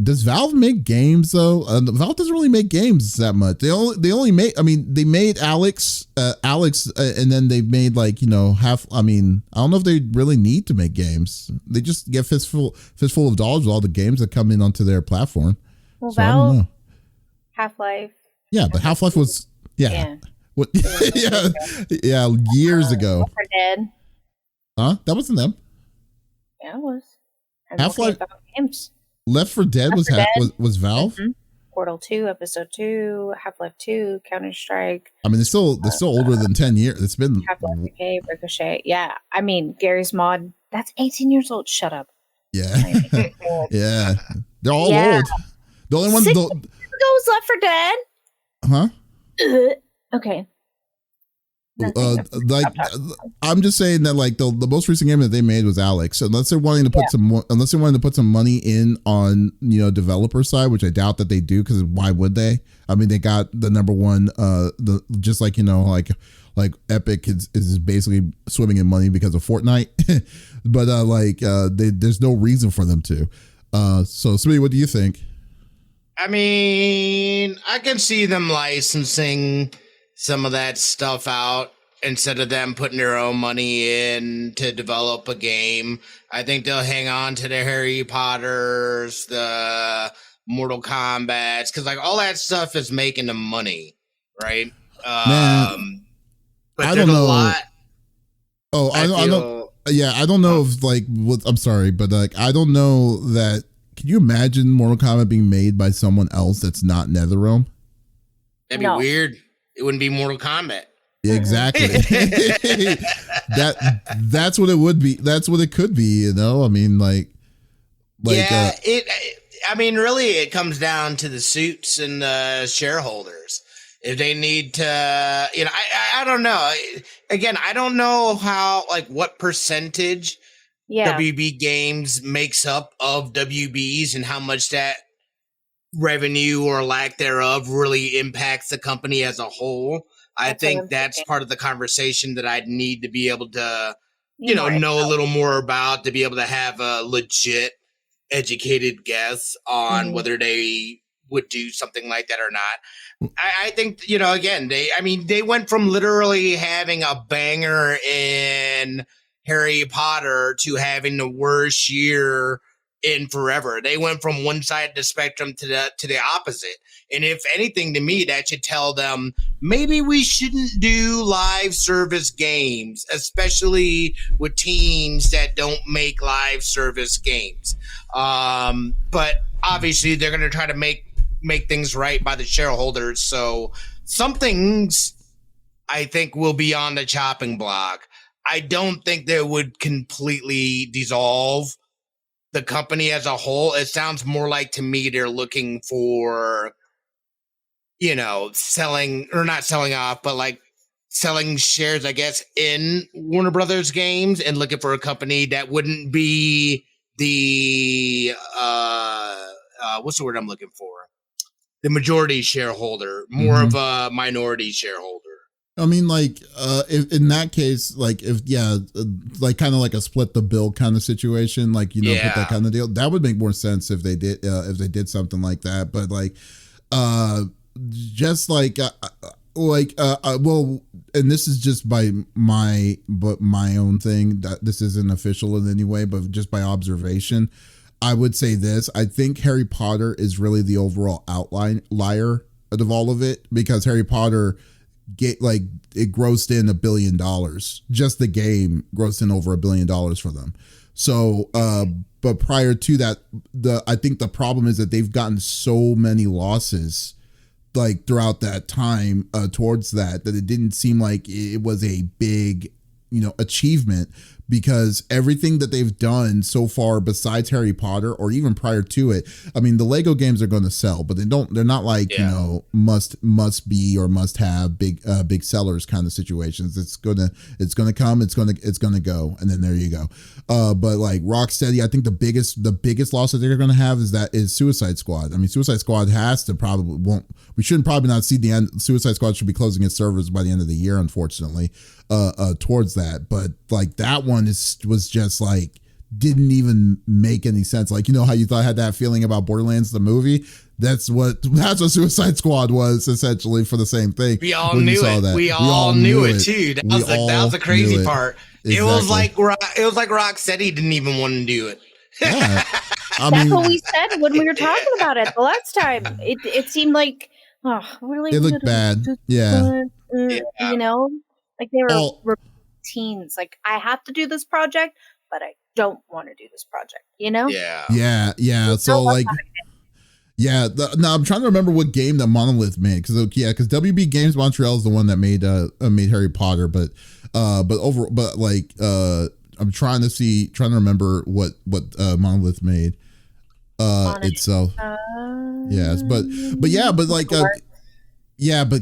Speaker 1: does Valve make games though? Valve doesn't really make games that much. They only make, I mean, they made Alex, and then they made, like, you know, I don't know if they really need to make games. They just get fistful of dollars with all the games that come in onto their platform.
Speaker 2: Well,
Speaker 1: so
Speaker 2: Valve,
Speaker 1: I don't know.
Speaker 2: Half-Life.
Speaker 1: Yeah, but Half-Life was what? yeah, years ago.
Speaker 2: Left 4 Dead.
Speaker 1: Huh? That wasn't them.
Speaker 2: Yeah, it was.
Speaker 1: Half-Life.
Speaker 2: Games.
Speaker 1: Left 4 Dead was Valve.
Speaker 2: Mm-hmm. Portal 2, Episode 2, Half-Life 2, Counter-Strike.
Speaker 1: I mean, they're still older than 10 years. It's been
Speaker 2: Half-Life 2K, Ricochet. Yeah, I mean, Gary's Mod. That's 18 years old. Shut up.
Speaker 1: Yeah, yeah. They're all old. The only one.
Speaker 2: 6 years ago was Left 4 Dead.
Speaker 1: Huh?
Speaker 2: Okay.
Speaker 1: Like, I'm just saying that, like, the most recent game that they made was Alex. Unless they're wanting to put some money in on, you know, developer side, which I doubt that they do, because why would they? I mean, they got the number one, just like, you know, like Epic is basically swimming in money because of Fortnite, but there's no reason for them to. So Smitty, what do you think?
Speaker 3: I mean, I can see them licensing some of that stuff out instead of them putting their own money in to develop a game. I think they'll hang on to the Harry Potters, the Mortal Kombats, because, like, all that stuff is making them money, right?
Speaker 1: Man,
Speaker 3: but
Speaker 1: I don't know.
Speaker 3: A lot.
Speaker 1: Oh, I don't. Yeah, I don't know if, like, I'm sorry, but, like, I don't know that. Can you imagine Mortal Kombat being made by someone else that's not NetherRealm?
Speaker 3: That'd be weird. It wouldn't be Mortal Kombat.
Speaker 1: Exactly. that's what it would be. That's what it could be, you know? I mean, like yeah,
Speaker 3: I mean, really, it comes down to the suits and the shareholders. If they need to, you know, I don't know. Again, I don't know how, like, what percentage WB Games makes up of WBs and how much that revenue or lack thereof really impacts the company as a whole. I think that's part of the conversation that I'd need to be able to, you know a little more about, to be able to have a legit, educated guess on whether they would do something like that or not. I think, you know, again, they went from literally having a banger in Harry Potter to having the worst year in forever. They went from one side of the spectrum to the opposite. And if anything, to me, that should tell them maybe we shouldn't do live service games, especially with teams that don't make live service games. But obviously, they're going to try to make things right by the shareholders. So some things I think will be on the chopping block. I don't think they would completely dissolve the company as a whole. It sounds more like, to me, they're looking for, selling, or not selling off, but like selling shares, I guess, in Warner Brothers games, and looking for a company that wouldn't be the, what's the word I'm looking for? The majority shareholder, more of a minority shareholder.
Speaker 1: I mean, like, if in that case, like, like kind of like a split the bill kind of situation, like, put that kind of deal, that would make more sense if they did something like that. But like, just like, well, and this is just by my own thing, that this isn't official in any way, but just by observation, I would say this: I think Harry Potter is really the overall outlier of all of it, because Harry Potter it grossed in $1 billion. Just the game grossed in over $1 billion for them. So, but prior to that, I think the problem is that they've gotten so many losses like throughout that time towards that it didn't seem like it was a big, achievement, because everything that they've done so far besides Harry Potter, or even prior to it, I mean, the Lego games are going to sell, but they're not like, must be or must have big sellers kind of situations. It's going to come, it's going to go. And then there you go. But like Rocksteady, I think the biggest loss that they're going to have is Suicide Squad. I mean, Suicide Squad we shouldn't probably not see the end. Suicide Squad should be closing its servers by the end of the year, unfortunately, towards that. But like that one was just like, didn't even make any sense. Like, how you had that feeling about Borderlands the movie? That's what Suicide Squad was, essentially, for the same thing.
Speaker 3: We all knew it. We all knew it too. That was the crazy part. Exactly. It was like Rocksteady didn't even want to do it.
Speaker 1: Yeah.
Speaker 2: That's what we said when we were talking about it the last time. It seemed like, really,
Speaker 1: it looked bad. Yeah.
Speaker 2: Like they were teens. Like, I have to do this project, but I don't want to do this project.
Speaker 1: Yeah. So like. Yeah, now I'm trying to remember what game that Monolith made, because WB Games Montreal is the one that made Harry Potter, but I'm trying to remember what Monolith made itself. Yes, but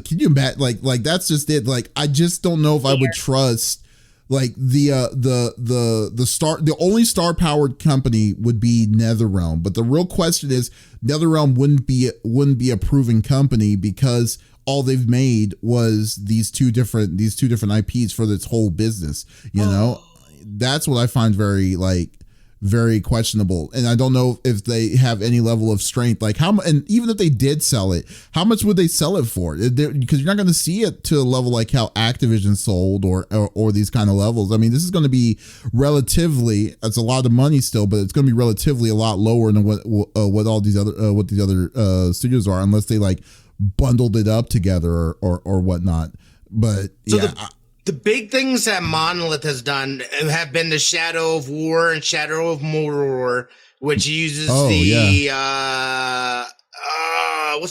Speaker 1: can you imagine, like that's just it. Like, I just don't know if I would trust. Like the only star powered company would be NetherRealm, but the real question is, NetherRealm wouldn't be a proven company, because all they've made was these two different IPs for this whole business. That's what I find very questionable, and I don't know if they have any level of strength. Like, and even if they did sell it, how much would they sell it for? Because you're not going to see it to a level like how Activision sold, or these kind of levels. I mean, this is going to be relatively, it's a lot of money still, but it's going to be relatively a lot lower than what all these other studios are, unless they like bundled it up together or whatnot. But so
Speaker 3: the big things that Monolith has done have been the Shadow of War and Shadow of Mordor, which uses what's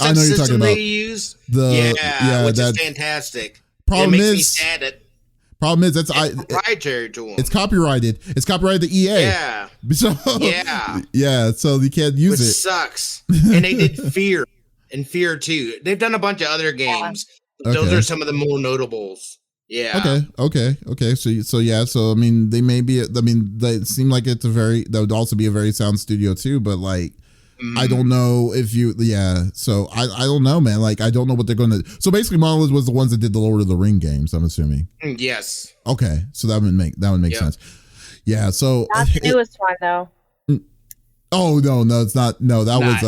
Speaker 3: that system they use? Which is fantastic.
Speaker 1: Problem
Speaker 3: it makes me sad.
Speaker 1: Problem is that's
Speaker 3: proprietary to them.
Speaker 1: It's copyrighted. It's copyrighted to EA.
Speaker 3: Yeah.
Speaker 1: So so you can't use it.
Speaker 3: Which sucks. And they did Fear and Fear 2. They've done a bunch of other games. But those are some of the more notables. Yeah.
Speaker 1: Okay. So I mean, they may be. I mean, they seem like that would also be a very sound studio too. But like, I don't know if you. Yeah. So I don't know, man. Like, I don't know what they're going to. So basically, Monolith was the ones that did the Lord of the Ring games, I'm assuming.
Speaker 3: Yes.
Speaker 1: Okay. So that would make sense. Yeah. So
Speaker 2: not the newest one though.
Speaker 1: Oh no, it's not. No, that was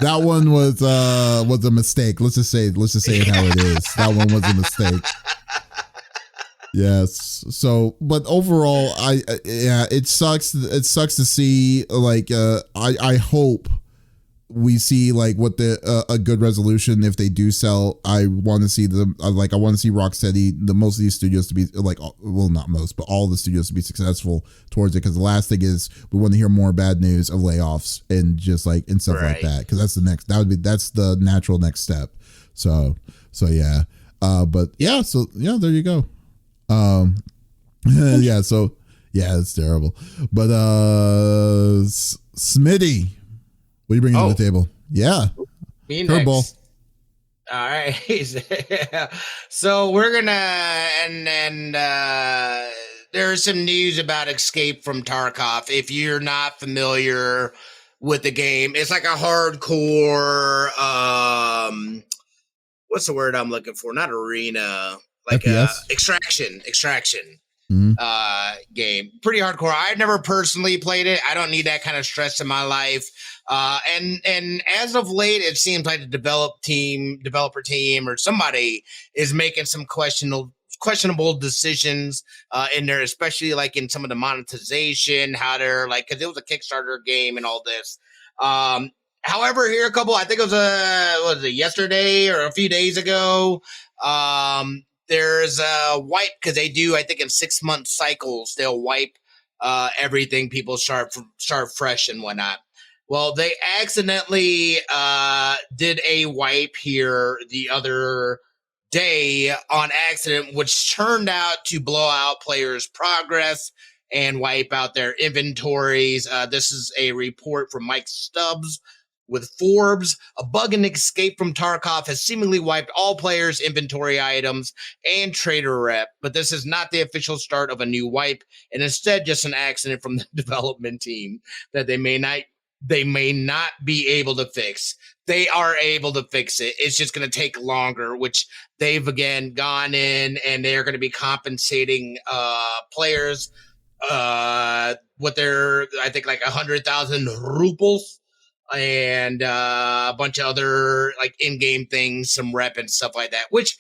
Speaker 1: that one was a mistake. Let's just say it how it is. That one was a mistake. Yes. So, but overall, it sucks. It sucks to see. Like, I hope we see like what a good resolution if they do sell. I want to see them. I want to see Rocksteady, most of these studios to be like, well, not most, but all the studios to be successful towards it. Because the last thing is we want to hear more bad news of layoffs and just like and stuff like that. Because that's the natural next step. So yeah. But yeah. So yeah, there you go. Yeah. So yeah, it's terrible. But Smitty. What are you bringing to the table? Yeah.
Speaker 3: Me next. All right. So we're going to, and there's some news about Escape from Tarkov. If you're not familiar with the game, it's like a hardcore, what's the word I'm looking for? Not arena, like extraction. Game. Pretty hardcore. I've never personally played it. I don't need that kind of stress in my life. And as of late, it seems like the developer team or somebody is making some questionable decisions in there, especially like in some of the monetization, how they're like, because it was a Kickstarter game and all this. However, here I think it was yesterday or a few days ago. There's a wipe because they do, I think in 6-month cycles, they'll wipe everything. People start fresh and whatnot. Well, they accidentally did a wipe here the other day on accident, which turned out to blow out players' progress and wipe out their inventories. This is a report from Mike Stubbs with Forbes. A bug in Escape from Tarkov has seemingly wiped all players' inventory items and trader rep, but this is not the official start of a new wipe, and instead just an accident from the development team that they may not be able to fix. They are able to fix it. It's just going to take longer, which they've again gone in and they're going to be compensating players what they're, I think like 100,000 rubles and a bunch of other like in-game things, some rep and stuff like that, which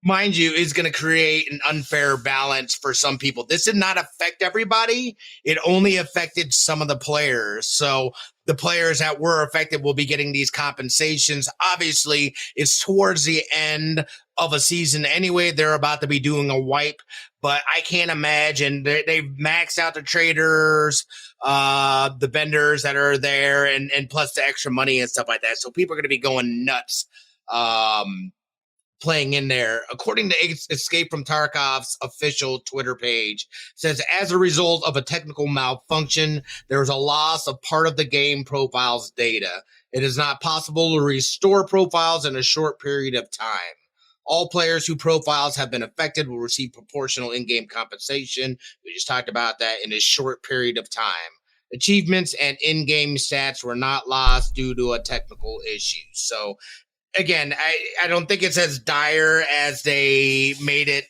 Speaker 3: mind you is going to create an unfair balance for some people. This did not affect everybody. It only affected some of the players. So the players that were affected will be getting these compensations. Obviously, it's towards the end of a season anyway. They're about to be doing a wipe, but I can't imagine they've maxed out the traders, the vendors that are there, and plus the extra money and stuff like that. So people are going to be going nuts. Playing in there. According to Escape from Tarkov's official Twitter page, says as a result of a technical malfunction, there was a loss of part of the game profile's data. It is not possible to restore profiles in a short period of time. All players whose profiles have been affected will receive proportional in-game compensation. We just talked about that in a short period of time. Achievements and in-game stats were not lost due to a technical issue. So again, I don't think it's as dire as they made it,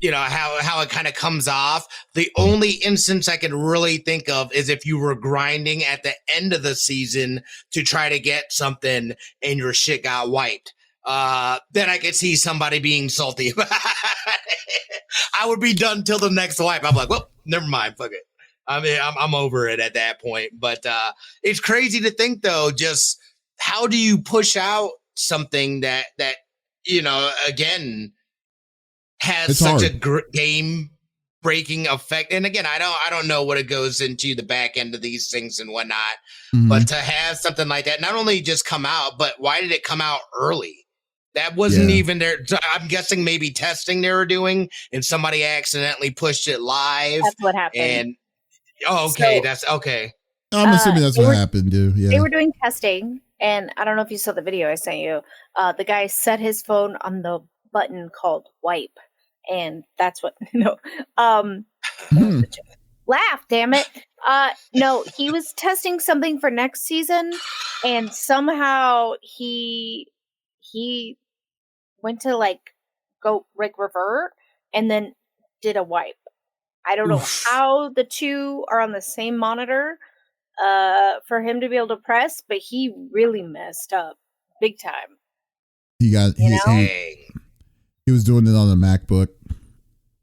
Speaker 3: you know, how it kind of comes off. The only instance I can really think of is if you were grinding at the end of the season to try to get something and your shit got wiped. Then I could see somebody being salty about it. I would be done till the next wipe. I'm like, well, never mind, fuck it. I mean, I'm over it at that point. But it's crazy to think, though, just how do you push out something that you know, again, has
Speaker 1: it's
Speaker 3: such
Speaker 1: hard.
Speaker 3: a game breaking effect? And again, I don't know what it goes into the back end of these things and whatnot, but to have something like that not only just come out, but why did it come out early? That wasn't even there. I'm guessing maybe testing they were doing, and somebody accidentally pushed it live.
Speaker 2: That's what happened.
Speaker 3: And okay,
Speaker 2: So,
Speaker 3: that's okay.
Speaker 1: I'm assuming that's what happened, dude. Yeah,
Speaker 2: they were doing testing. And I don't know if you saw the video I sent you. The guy set his phone on the button called wipe. And that's what, laugh, damn it. No, he was testing something for next season. And somehow he went to go revert and then did a wipe. I don't know how the two are on the same monitor. For him to be able to press, but he really messed up big time.
Speaker 1: He was doing it on a MacBook.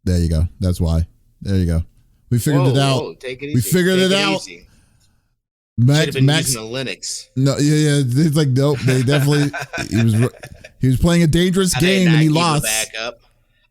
Speaker 1: There you go. That's why. There you go. We figured it out.
Speaker 3: Whoa, take it easy.
Speaker 1: We figured it out.
Speaker 3: Easy.
Speaker 1: Max
Speaker 3: been using a Linux.
Speaker 1: No, yeah. It's like nope. They definitely. He was playing a dangerous game and he lost.
Speaker 3: Backup.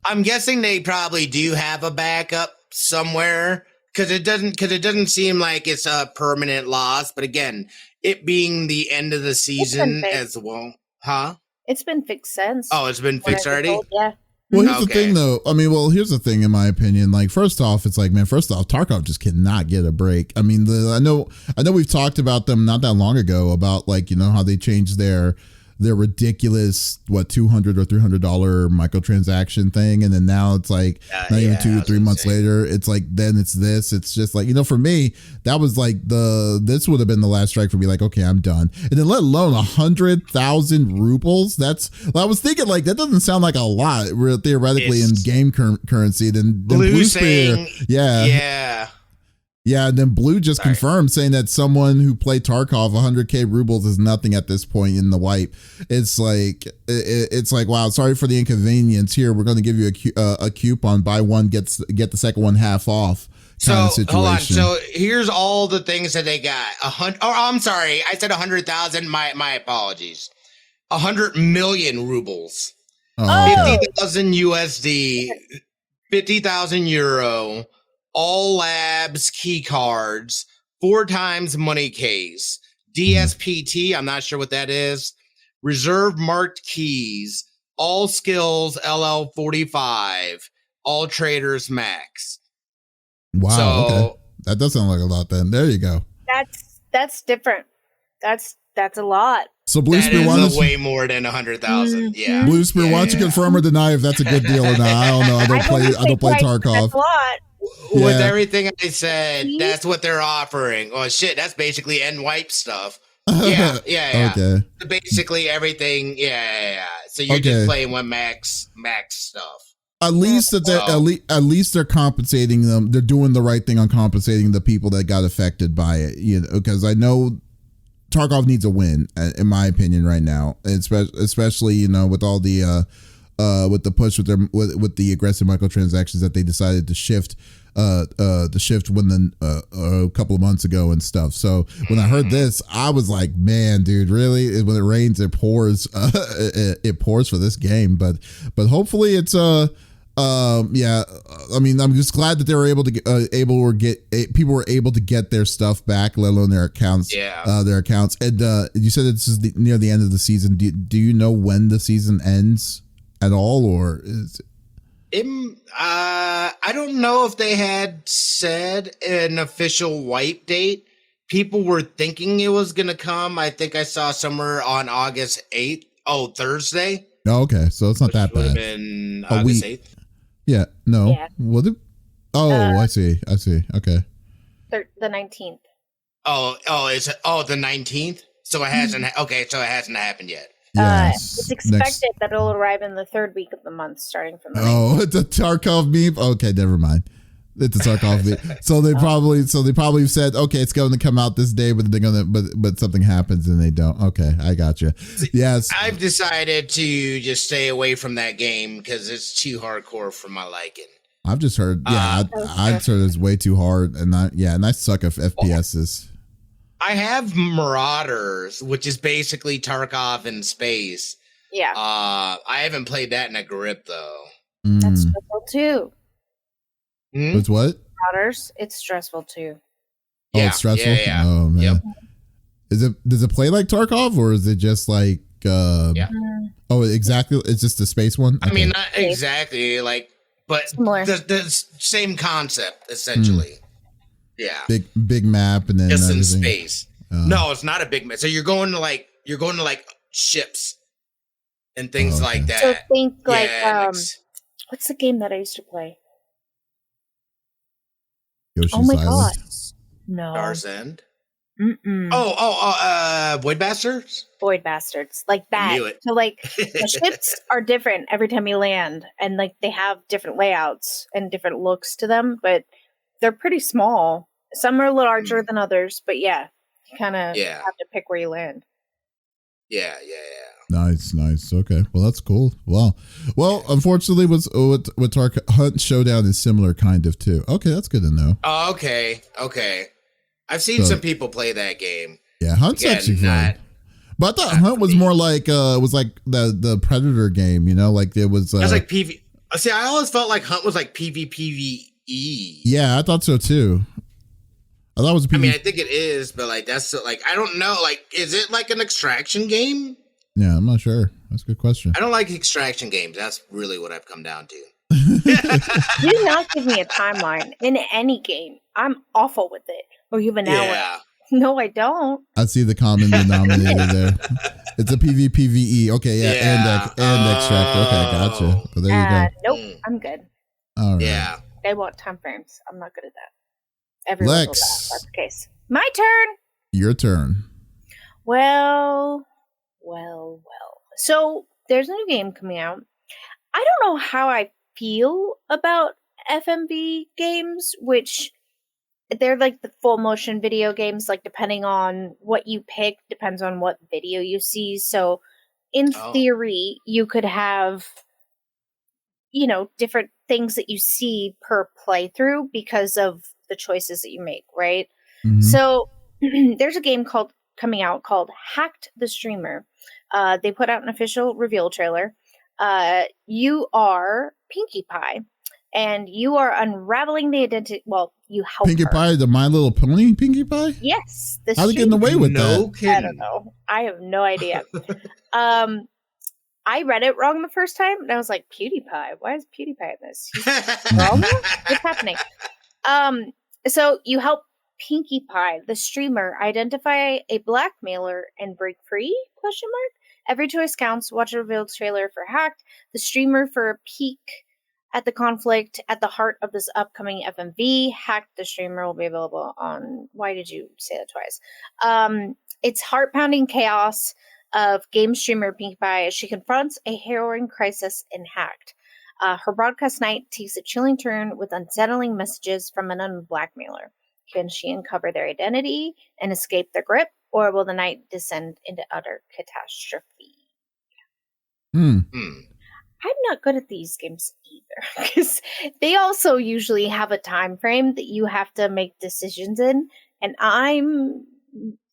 Speaker 3: I'm guessing they probably do have a backup somewhere because it doesn't seem like it's a permanent loss. But again, it being the end of the season as well, huh?
Speaker 2: It's been fixed since.
Speaker 3: Oh, it's been fixed already.
Speaker 2: Yeah.
Speaker 1: Well, here's the thing, though. I mean, here's the thing, in my opinion. Like, first off, it's like, man, Tarkov just cannot get a break. I mean, I know we've talked about them not that long ago about like, you know, how they changed their ridiculous $200 or $300 microtransaction thing, and then now it's like not even 2 or 3 months later, it's like then it's this. It's just like, you know, for me, that was like this would have been the last strike for me. Like, okay, I'm done. And then let alone 100,000 rubles. I was thinking like that doesn't sound like a lot theoretically in game currency. Then Blue Spear, yeah. Yeah, and then Blue just confirmed saying that someone who played Tarkov 100k rubles is nothing at this point in the wipe. It's like wow, sorry for the inconvenience. Here, we're going to give you a coupon. Buy one, get the second one half off. Kind of situation.
Speaker 3: Hold on. So here's all the things that they got. I'm sorry, I said 100,000. My apologies. 100 million rubles. 50,000 USD. 50,000 euro. All labs key cards, 4 times money case, DSPT, I'm not sure what that is, reserve marked keys, all skills LL45, all traders max.
Speaker 1: Wow. So, okay. That does sound like a lot then. There you go.
Speaker 2: That's different. That's a lot.
Speaker 1: So Blue Spear, why
Speaker 3: is way more than 100,000. Yeah.
Speaker 1: Blue Spear, why don't you confirm or deny if that's a good deal or not? I don't know. I don't play Tarkov.
Speaker 2: That's a lot.
Speaker 3: With everything I said, that's what they're offering. Oh shit, that's basically end wipe stuff. Yeah.
Speaker 1: Okay.
Speaker 3: Basically everything. Yeah. So you're just playing with max stuff.
Speaker 1: At least they're compensating them. They're doing the right thing on compensating the people that got affected by it. You know, because I know Tarkov needs a win, in my opinion, right now, especially you know with all the with the push with the aggressive microtransactions that they decided to shift when a couple of months ago and stuff. So when I heard this, I was like, man, dude, really? When it rains, it pours. It pours for this game, but hopefully it's I mean, I'm just glad that they were able to people were able to get their stuff back, let alone their accounts. Their accounts. And you said this is near the end of the season. Do you know when the season ends at all, or is
Speaker 3: it? I don't know if they had said an official wipe date. People were thinking it was going to come. I think I saw somewhere on August 8th. Oh, Thursday.
Speaker 1: Oh, okay. So it's not that bad.
Speaker 3: Been August 8th.
Speaker 1: Yeah. No. Yeah. Was it? Oh, I see. Okay.
Speaker 2: The 19th.
Speaker 3: Oh, the 19th. So it hasn't. Okay, so it hasn't happened yet.
Speaker 1: Yes.
Speaker 2: It's expected that it'll arrive in the 3rd week of the month, starting from the 19th.
Speaker 1: Oh, it's a Tarkov meme. Okay, never mind. It's a Tarkov meme. So they probably said, okay, it's going to come out this day, but but something happens and they don't. Okay, I got you. Yes,
Speaker 3: I've decided to just stay away from that game because it's too hardcore for my liking.
Speaker 1: I've just heard, I've heard it's way too hard, and I suck at FPSs.
Speaker 3: I have Marauders, which is basically Tarkov in space.
Speaker 2: Yeah.
Speaker 3: I haven't played that in a grip though.
Speaker 2: That's stressful too.
Speaker 1: It's what?
Speaker 2: Marauders. It's stressful too.
Speaker 1: Oh, it's stressful.
Speaker 3: Yeah.
Speaker 1: Oh man. Yep. Does it play like Tarkov, or is it just like? Oh, exactly. It's just the space one.
Speaker 3: Okay. I mean, not exactly like, but the same concept essentially. Yeah.
Speaker 1: Big map and then
Speaker 3: just
Speaker 1: everything.
Speaker 3: In space. No, it's not a big map. So you're going to like ships and things like that.
Speaker 2: So think like what's the game that I used to play?
Speaker 1: Yoshi's Island.
Speaker 2: God. No.
Speaker 3: Star's End.
Speaker 2: Mm-mm.
Speaker 3: Void Bastards?
Speaker 2: Void Bastards. Like that.
Speaker 3: I knew it.
Speaker 2: So like the ships are different every time you land, and like they have different layouts and different looks to them, but they're pretty small. Some are a little larger than others, but you kind of have to pick where you land.
Speaker 3: Yeah.
Speaker 1: Nice. Okay, well that's cool. Wow. Well, unfortunately, with our Hunt Showdown is similar kind of too. Okay, that's good to know.
Speaker 3: Oh, okay. I've seen some people play that game.
Speaker 1: Yeah, Hunt's actually fun. But I thought Hunt was more like the Predator game. Like it was.
Speaker 3: That's like PV. See, I always felt like Hunt was like PvPvE.
Speaker 1: Yeah, I thought so too. I thought it was.
Speaker 3: I mean, I think it is, but like that's like I don't know. Like, is it like an extraction game?
Speaker 1: Yeah, I'm not sure. That's a good question.
Speaker 3: I don't like extraction games. That's really what I've come down to.
Speaker 2: Do not give me a timeline in any game. I'm awful with it. Or you have an hour.
Speaker 3: Yeah.
Speaker 2: No, I don't.
Speaker 1: I see the common denominator there. It's a PvPvE. Okay, yeah. And extract. Okay, gotcha. Well, there you
Speaker 2: go. Nope, I'm good.
Speaker 1: All right.
Speaker 3: Yeah.
Speaker 2: They want time frames. I'm not good at that. Everyone
Speaker 1: Lex.
Speaker 2: That's the case. My turn.
Speaker 1: Your turn.
Speaker 2: Well. So there's a new game coming out. I don't know how I feel about FMV games, which they're like the full motion video games, like depending on what you pick, depends on what video you see. So in theory, you could have, different things that you see per playthrough because of the choices that you make, right? Mm-hmm. So there's a game coming out called Hacked the Streamer. They put out an official reveal trailer. You are Pinkie Pie, and you are unraveling the identity. Well, you help
Speaker 1: Pinkie Pie, the My Little Pony Pinkie Pie?
Speaker 2: Yes.
Speaker 1: How are they getting away with that?
Speaker 3: Kidding.
Speaker 2: I don't know. I have no idea. I read it wrong the first time, and I was like, PewDiePie? Why is PewDiePie in this? Wrong? What's happening? So you help Pinkie Pie, the streamer, identify a blackmailer and break free? ? Every choice counts. Watch a revealed trailer for Hacked, the streamer, for a peek at the conflict at the heart of this upcoming FMV. Hacked the streamer will be available on... Why did you say that twice? It's heart-pounding chaos of game streamer Pinkie Pie as she confronts a harrowing crisis in Hacked. Her broadcast night takes a chilling turn with unsettling messages from an unknown blackmailer. Can she uncover their identity and escape their grip, or will the night descend into utter catastrophe? I'm not good at these games either, because they also usually have a time frame that you have to make decisions in, and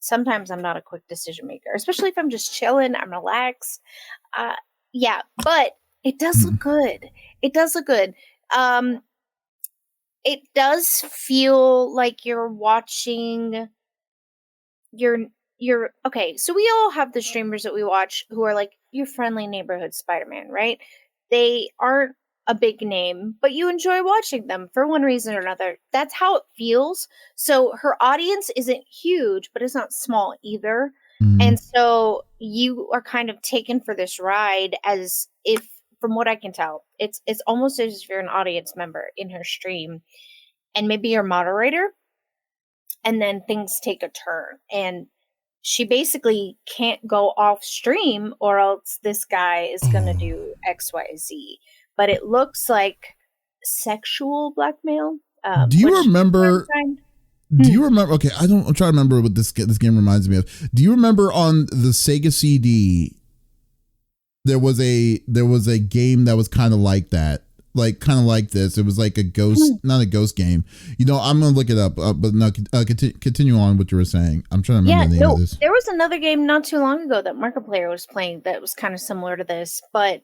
Speaker 2: sometimes I'm not a quick decision maker, especially if I'm just chilling, I'm relaxed. But it does look good. It does look good. It does feel like you're watching your okay, so we all have the streamers that we watch who are like your friendly neighborhood Spider-Man, right? They aren't a big name, but you enjoy watching them for one reason or another. That's how it feels. So her audience isn't huge, but it's not small either. Mm-hmm. And so you are kind of taken for this ride as if, from what I can tell, it's almost as if you're an audience member in her stream, and maybe you're moderator, and then things take a turn, and she basically can't go off stream, or else this guy is going to do XYZ. But it looks like sexual blackmail.
Speaker 1: Do you remember? Okay, I'm trying to remember what this game reminds me of. Do you remember on the Sega CD? There was a game that was kind of like that, kind of like this. It was like a ghost, not a ghost game. I'm gonna look it up, but no, continue on what you were saying. I'm trying to remember the name of this.
Speaker 2: There was another game not too long ago that Markiplier was playing that was kind of similar to this, but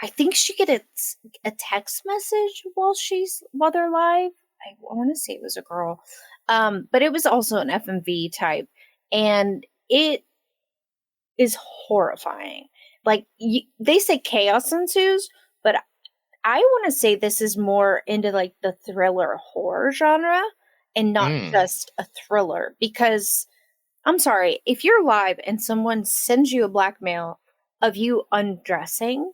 Speaker 2: I think she get a text message while they're live. I want to say it was a girl, but it was also an FMV type, and it is horrifying. Like they say chaos ensues, but I want to say this is more into like the thriller horror genre and not just a thriller, because I'm sorry, if you're live and someone sends you a blackmail of you undressing,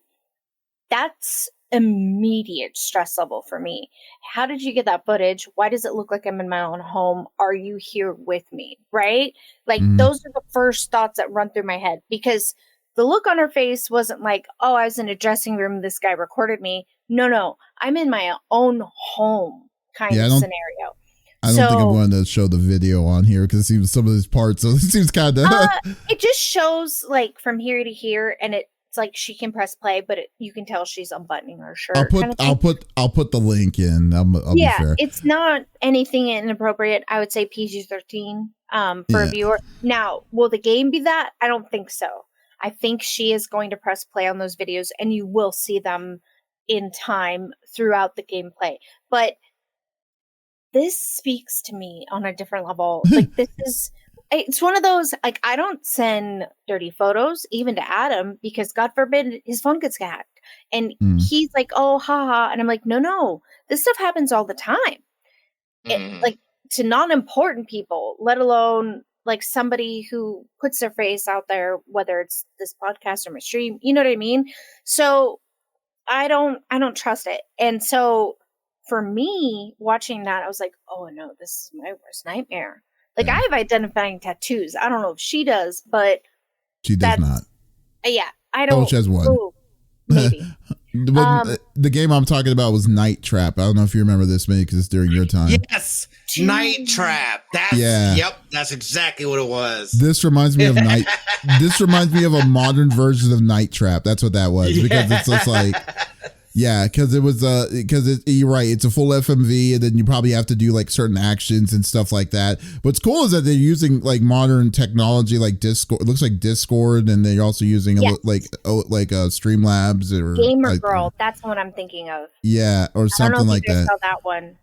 Speaker 2: that's immediate stress level for me. How did you get that footage? Why does it look like I'm in my own home? Are you here with me? Right? Like those are the first thoughts that run through my head, because the look on her face wasn't like, oh, I was in a dressing room, this guy recorded me. No, I'm in my own home kind of scenario.
Speaker 1: I don't think I'm going to show the video on here because it seems some of these parts. So it seems kind of.
Speaker 2: It just shows like from here to here, and it's like she can press play, but you can tell she's unbuttoning her shirt.
Speaker 1: I'll put the link in. I'll be fair.
Speaker 2: It's not anything inappropriate. I would say PG-13 for a viewer. Now, will the game be that? I don't think so. I think she is going to press play on those videos, and you will see them in time throughout the gameplay. But this speaks to me on a different level. Like, it's one of those, like, I don't send dirty photos even to Adam because God forbid his phone gets hacked. And he's like, oh, haha. And I'm like, no, this stuff happens all the time. Like, to non-important people, let alone like somebody who puts their face out there, whether it's this podcast or my stream, you know what I mean? So I don't trust it. And so for me watching that, I was like, oh no, this is my worst nightmare. Like, I have identifying tattoos. I don't know if she does, but
Speaker 1: she does not.
Speaker 2: Yeah, I don't.
Speaker 1: Oh, she has one.
Speaker 2: Ooh, maybe.
Speaker 1: The game I'm talking about was Night Trap. I don't know if you remember this, maybe because it's during your time.
Speaker 3: Yes, Night Trap. Yep, that's exactly what it was.
Speaker 1: This reminds me of This reminds me of a modern version of Night Trap. That's what that was, because it's just like. Yeah, because it was you're right. It's a full FMV, and then you probably have to do like certain actions and stuff like that. What's cool is that they're using like modern technology, like Discord. It looks like Discord, and they're also using like Streamlabs or
Speaker 2: Gamer Girl. That's what I'm thinking of.
Speaker 1: Yeah, or something like that.
Speaker 2: Saw that one.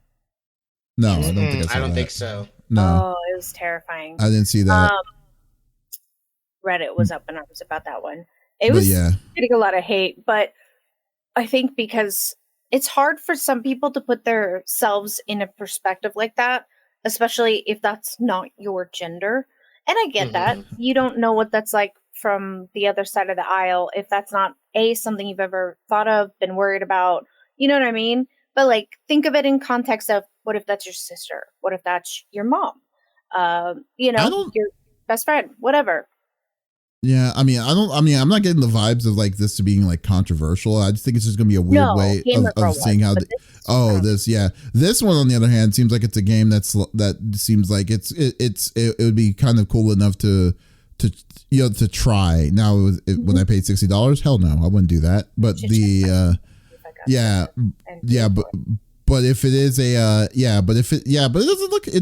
Speaker 1: No, I don't think I saw
Speaker 3: I don't
Speaker 1: that.
Speaker 3: think so.
Speaker 1: No,
Speaker 2: it was terrifying.
Speaker 1: I didn't see that.
Speaker 2: Reddit was up in arms about that one. It was getting a lot of hate, but I think because it's hard for some people to put themselves in a perspective like that, especially if that's not your gender. And I get that. You don't know what that's like from the other side of the aisle if that's not something you've ever thought of, been worried about. You know what I mean? But like, think of it in context of what if that's your sister? What if that's your mom? Your best friend, whatever.
Speaker 1: Yeah, I'm not getting the vibes of like this to being like controversial. I just think it's just gonna be a weird way of seeing how. This one on the other hand seems like it's a game that seems like it would be kind of cool enough to try. Now, would I pay $60? Hell no, I wouldn't do that. But But if it is it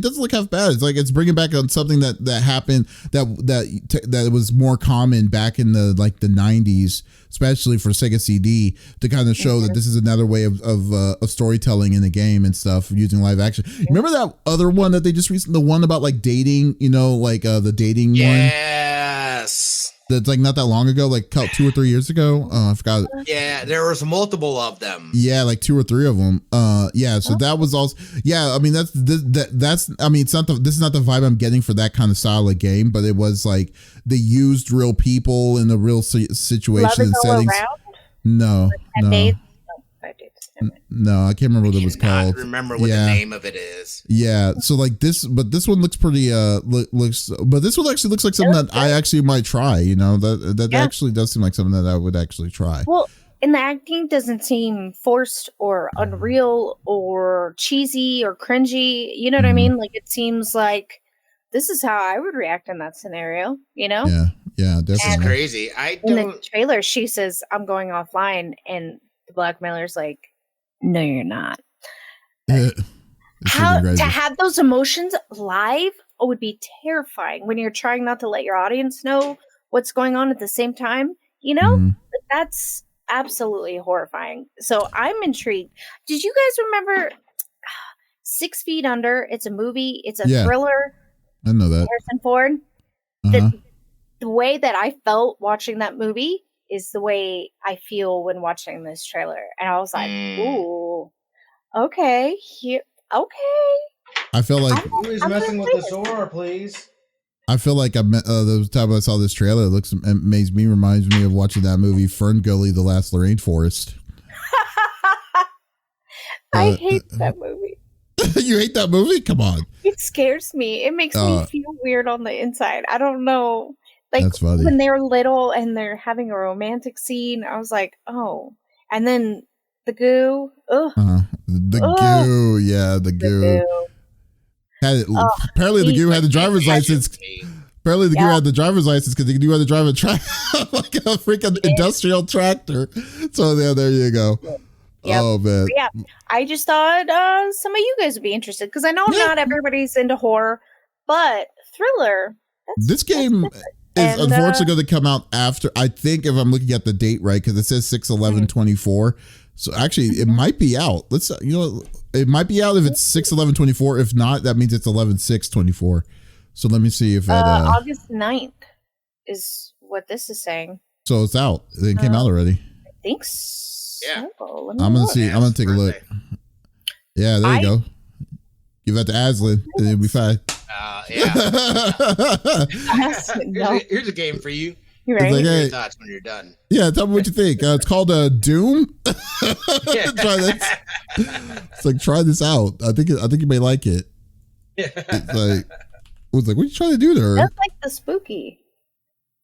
Speaker 1: doesn't look half bad. It's like it's bringing back on something that happened that was more common back in the 90s, especially for Sega CD, to kind of show that this is another way of storytelling in the game and stuff using live action. Remember that other one that they just recently, the one about like dating, the dating one?
Speaker 3: Yes.
Speaker 1: That's like not that long ago, like 2 or 3 years ago. I forgot.
Speaker 3: Yeah, there was multiple of them.
Speaker 1: Yeah, like 2 or 3 of them. So that was also. Yeah, I mean this is not the vibe I'm getting for that kind of style of game, but it was like they used real people in the real situation and settings. No. No, I can't remember what it was called.
Speaker 3: Remember what the name of it is.
Speaker 1: Yeah, so like this, but this one looks pretty. But this one actually looks like something that I actually might try. That actually does seem like something that I would actually try.
Speaker 2: Well, and the acting doesn't seem forced or unreal or cheesy or cringy. You know what I mean? Like, it seems like this is how I would react in that scenario.
Speaker 1: Yeah, definitely.
Speaker 3: It's crazy.
Speaker 2: In the trailer, she says, "I'm going offline," and the blackmailer's like, "No, you're not." How to have those emotions live would be terrifying when you're trying not to let your audience know what's going on at the same time. That's absolutely horrifying. So I'm intrigued. Did you guys remember 6 Feet Under? It's a movie. It's a thriller.
Speaker 1: I know that.
Speaker 2: Harrison Ford. The way that I felt watching that movie is the way I feel when watching this trailer. And I was like, ooh, okay.
Speaker 1: I feel like...
Speaker 3: Who is messing with the Zora, please?
Speaker 1: I feel like the time I saw this trailer, reminds me of watching that movie, Fern Gully, The Last Rainforest.
Speaker 2: I hate that movie.
Speaker 1: You hate that movie? Come on.
Speaker 2: It scares me. It makes me feel weird on the inside. I don't know. Like,
Speaker 1: that's funny.
Speaker 2: When they're little and they're having a romantic scene, I was like, oh. And then the goo. Ugh.
Speaker 1: The goo. Yeah, the goo. Apparently the dude had the driver's license. Apparently the dude had the driver's license because he knew how to drive a like a freaking industrial tractor. So yeah, there you go.
Speaker 2: Yep.
Speaker 1: Oh man.
Speaker 2: Yeah, I just thought some of you guys would be interested because I know not everybody's into horror, but thriller.
Speaker 1: This game is unfortunately going to come out after. I think if I'm looking at the date right, because it says 6/11/24. So actually, it might be out. It might be out if it's 6/11/24. If not, that means it's 11/6/24. So let me see if
Speaker 2: August 9th is what this is saying.
Speaker 1: So it's out. It came out already.
Speaker 2: I think so.
Speaker 3: Yeah.
Speaker 1: I'm gonna see. I'm gonna take a look. Yeah, there you go. Give that to Aslan, and it'll be fine.
Speaker 3: Yeah. Here's a game for you.
Speaker 2: Right.
Speaker 1: Like, hey,
Speaker 3: your thoughts when you're done.
Speaker 1: Yeah, tell me what you think. It's called Doom. Try this. It's like try this out. I think you may like it. It's like, what are you trying to do to her?
Speaker 2: That's like the spooky.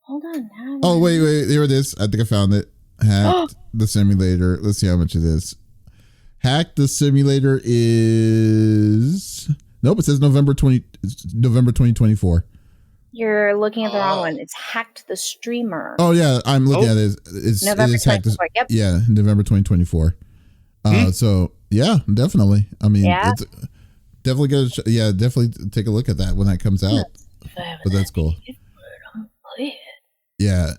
Speaker 2: Hold on.
Speaker 1: Oh wait, here it is. I think I found it. Hacked the simulator. Let's see how much it is. Hack the simulator is nope. It says November 2024.
Speaker 2: You're looking at the wrong one. It's Hacked the Streamer.
Speaker 1: Oh yeah, I'm looking at it. It's
Speaker 2: November 2024. Yep.
Speaker 1: Yeah, November 2024. So yeah, definitely. I mean, it's definitely good. Yeah, definitely take a look at that when that comes out. But that's cool. Yeah.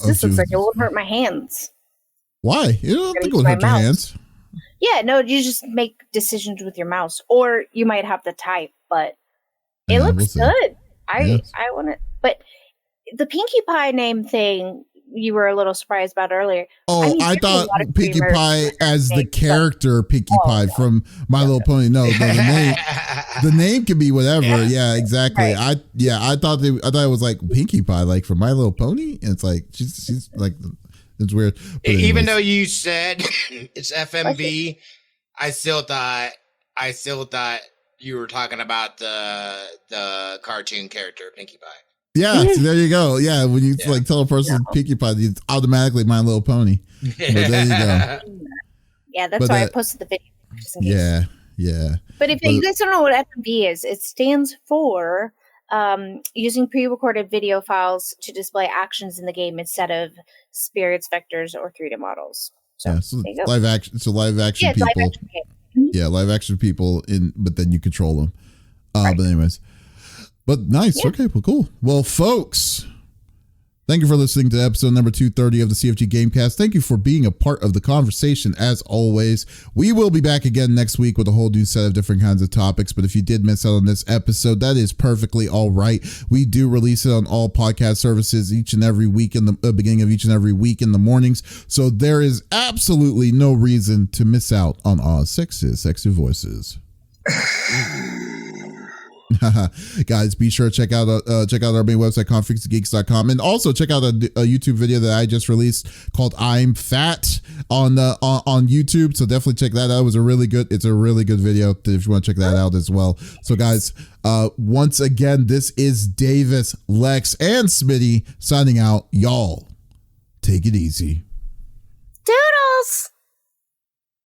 Speaker 2: This looks like it will hurt my hands.
Speaker 1: Why? You don't think it will hurt your hands.
Speaker 2: Yeah, no, you just make decisions with your mouse, or you might have to type. But it looks good. I want it, but the Pinkie Pie name thing you were a little surprised about earlier.
Speaker 1: Oh, I thought Pinkie Pie as the character Pinkie Pie from My Little Pony. No, the name can be whatever. Yeah, exactly. Right. I thought it was like Pinkie Pie, like from My Little Pony. And it's like she's like it's weird. But
Speaker 3: even though you said it's FMV, I still thought you were talking about the cartoon character Pinkie Pie.
Speaker 1: Yeah, so there you go. Yeah, when you like tell a person Pinkie Pie, it's automatically My Little Pony. But there you go.
Speaker 2: Yeah, that's why I posted the video.
Speaker 1: Yeah.
Speaker 2: But if you guys don't know what FMV is, it stands for using pre-recorded video files to display actions in the game instead of spirits, vectors, or 3D models. So,
Speaker 1: live action. So live action people.
Speaker 2: Live action
Speaker 1: live action people but then you control them. But anyways. But nice. Yeah. Okay, well, cool. Well, folks, thank you for listening to episode number 230 of the CFG Game Cast. Thank you for being a part of the conversation, as always. We will be back again next week with a whole new set of different kinds of topics. But if you did miss out on this episode, that is perfectly all right. We do release it on all podcast services each and every week in the beginning of each and every week in the mornings. So there is absolutely no reason to miss out on our sexy voices. Guys, be sure to check out our main website, confreaksgeeks.com, and also check out a YouTube video that I just released called "I'm Fat" on YouTube. So definitely check that out. It's a really good video if you want to check that out as well. So guys, once again, this is Davis, Lex, and Smitty signing out. Y'all take it easy.
Speaker 2: Doodles.